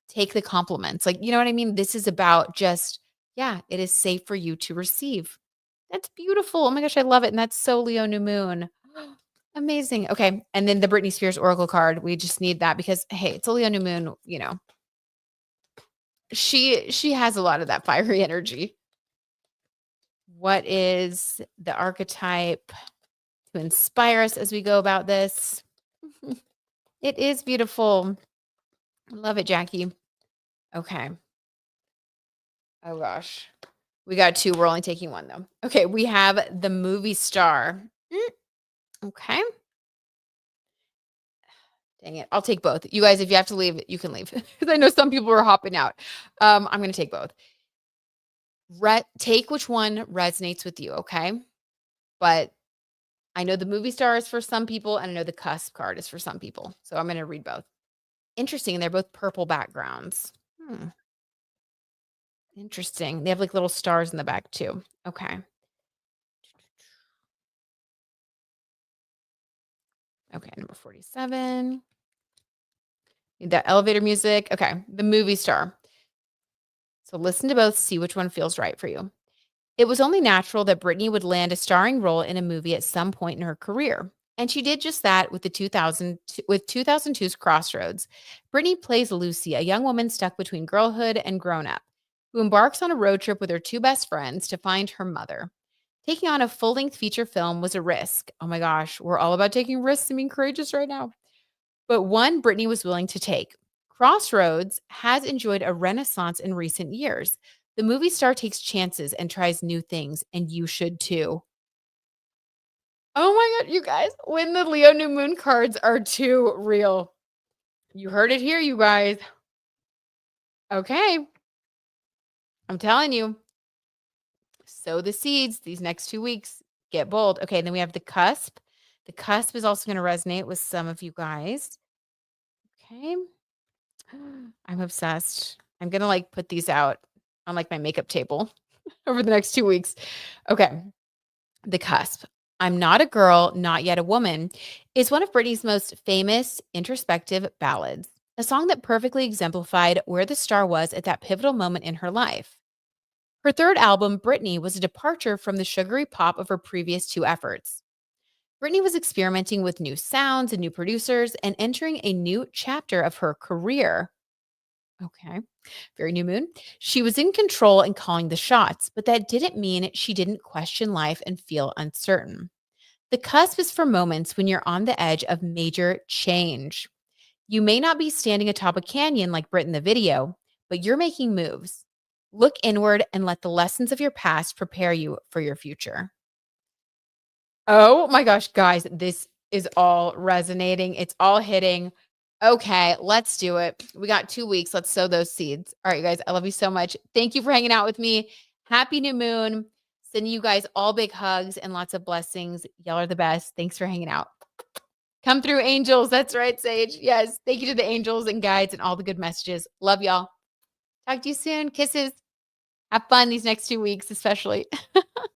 S1: take the compliments. Like, you know what I mean? This is about just, yeah, it is safe for you to receive. That's beautiful. Oh my gosh, I love it. And that's so Leo new moon. Amazing. Okay. And then the Britney Spears Oracle card. We just need that because hey, it's a Leo new moon, you know. She has a lot of that fiery energy. What is the archetype to inspire us as we go about this? It is beautiful. I love it, Jackie. Okay. Oh gosh. We got two. We're only taking one though. Okay. We have the movie star. Okay. Dang it. I'll take both. You guys, if you have to leave, you can leave. Because I know some people are hopping out. I'm going to take both. Take which one resonates with you. Okay. But I know the movie star is for some people, and I know the cusp card is for some people. So I'm going to read both. Interesting. They're both purple backgrounds. Interesting. They have like little stars in the back too. Okay. Okay. Number 47. Need that elevator music. Okay. The movie star. So listen to both, see which one feels right for you. It was only natural that Britney would land a starring role in a movie at some point in her career. And she did just that with 2002's Crossroads. Britney plays Lucy, a young woman stuck between girlhood and grown-up, who embarks on a road trip with her two best friends to find her mother. Taking on a full-length feature film was a risk. Oh my gosh, we're all about taking risks and being courageous right now. But one Britney was willing to take. Crossroads has enjoyed a renaissance in recent years. The movie star takes chances and tries new things, and you should too. Oh my God, you guys, when the Leo new moon cards are too real. You heard it here, you guys. Okay. I'm telling you, sow the seeds these next 2 weeks. Get bold. Okay. Then we have the cusp. The cusp is also going to resonate with some of you guys. Okay. I'm obsessed. I'm going to like put these out on like my makeup table over the next 2 weeks. Okay. The cusp. I'm Not a Girl, Not Yet a Woman is one of Britney's most famous introspective ballads, a song that perfectly exemplified where the star was at that pivotal moment in her life. Her third album, Britney, was a departure from the sugary pop of her previous two efforts. Britney was experimenting with new sounds and new producers and entering a new chapter of her career. Okay. Very new moon. She was in control and calling the shots, but that didn't mean she didn't question life and feel uncertain. The cusp is for moments when you're on the edge of major change. You may not be standing atop a canyon like Brit in the video, but you're making moves. Look inward and let the lessons of your past prepare you for your future. Oh my gosh, guys, this is all resonating. It's all hitting. Okay, let's do it. We got 2 weeks. Let's sow those seeds. All right, you guys, I love you so much. Thank you for hanging out with me. Happy new moon. Sending you guys all big hugs and lots of blessings. Y'all are the best. Thanks for hanging out. Come through, angels. That's right, Sage. Yes. Thank you to the angels and guides and all the good messages. Love y'all. Talk to you soon. Kisses. Have fun these next 2 weeks, especially.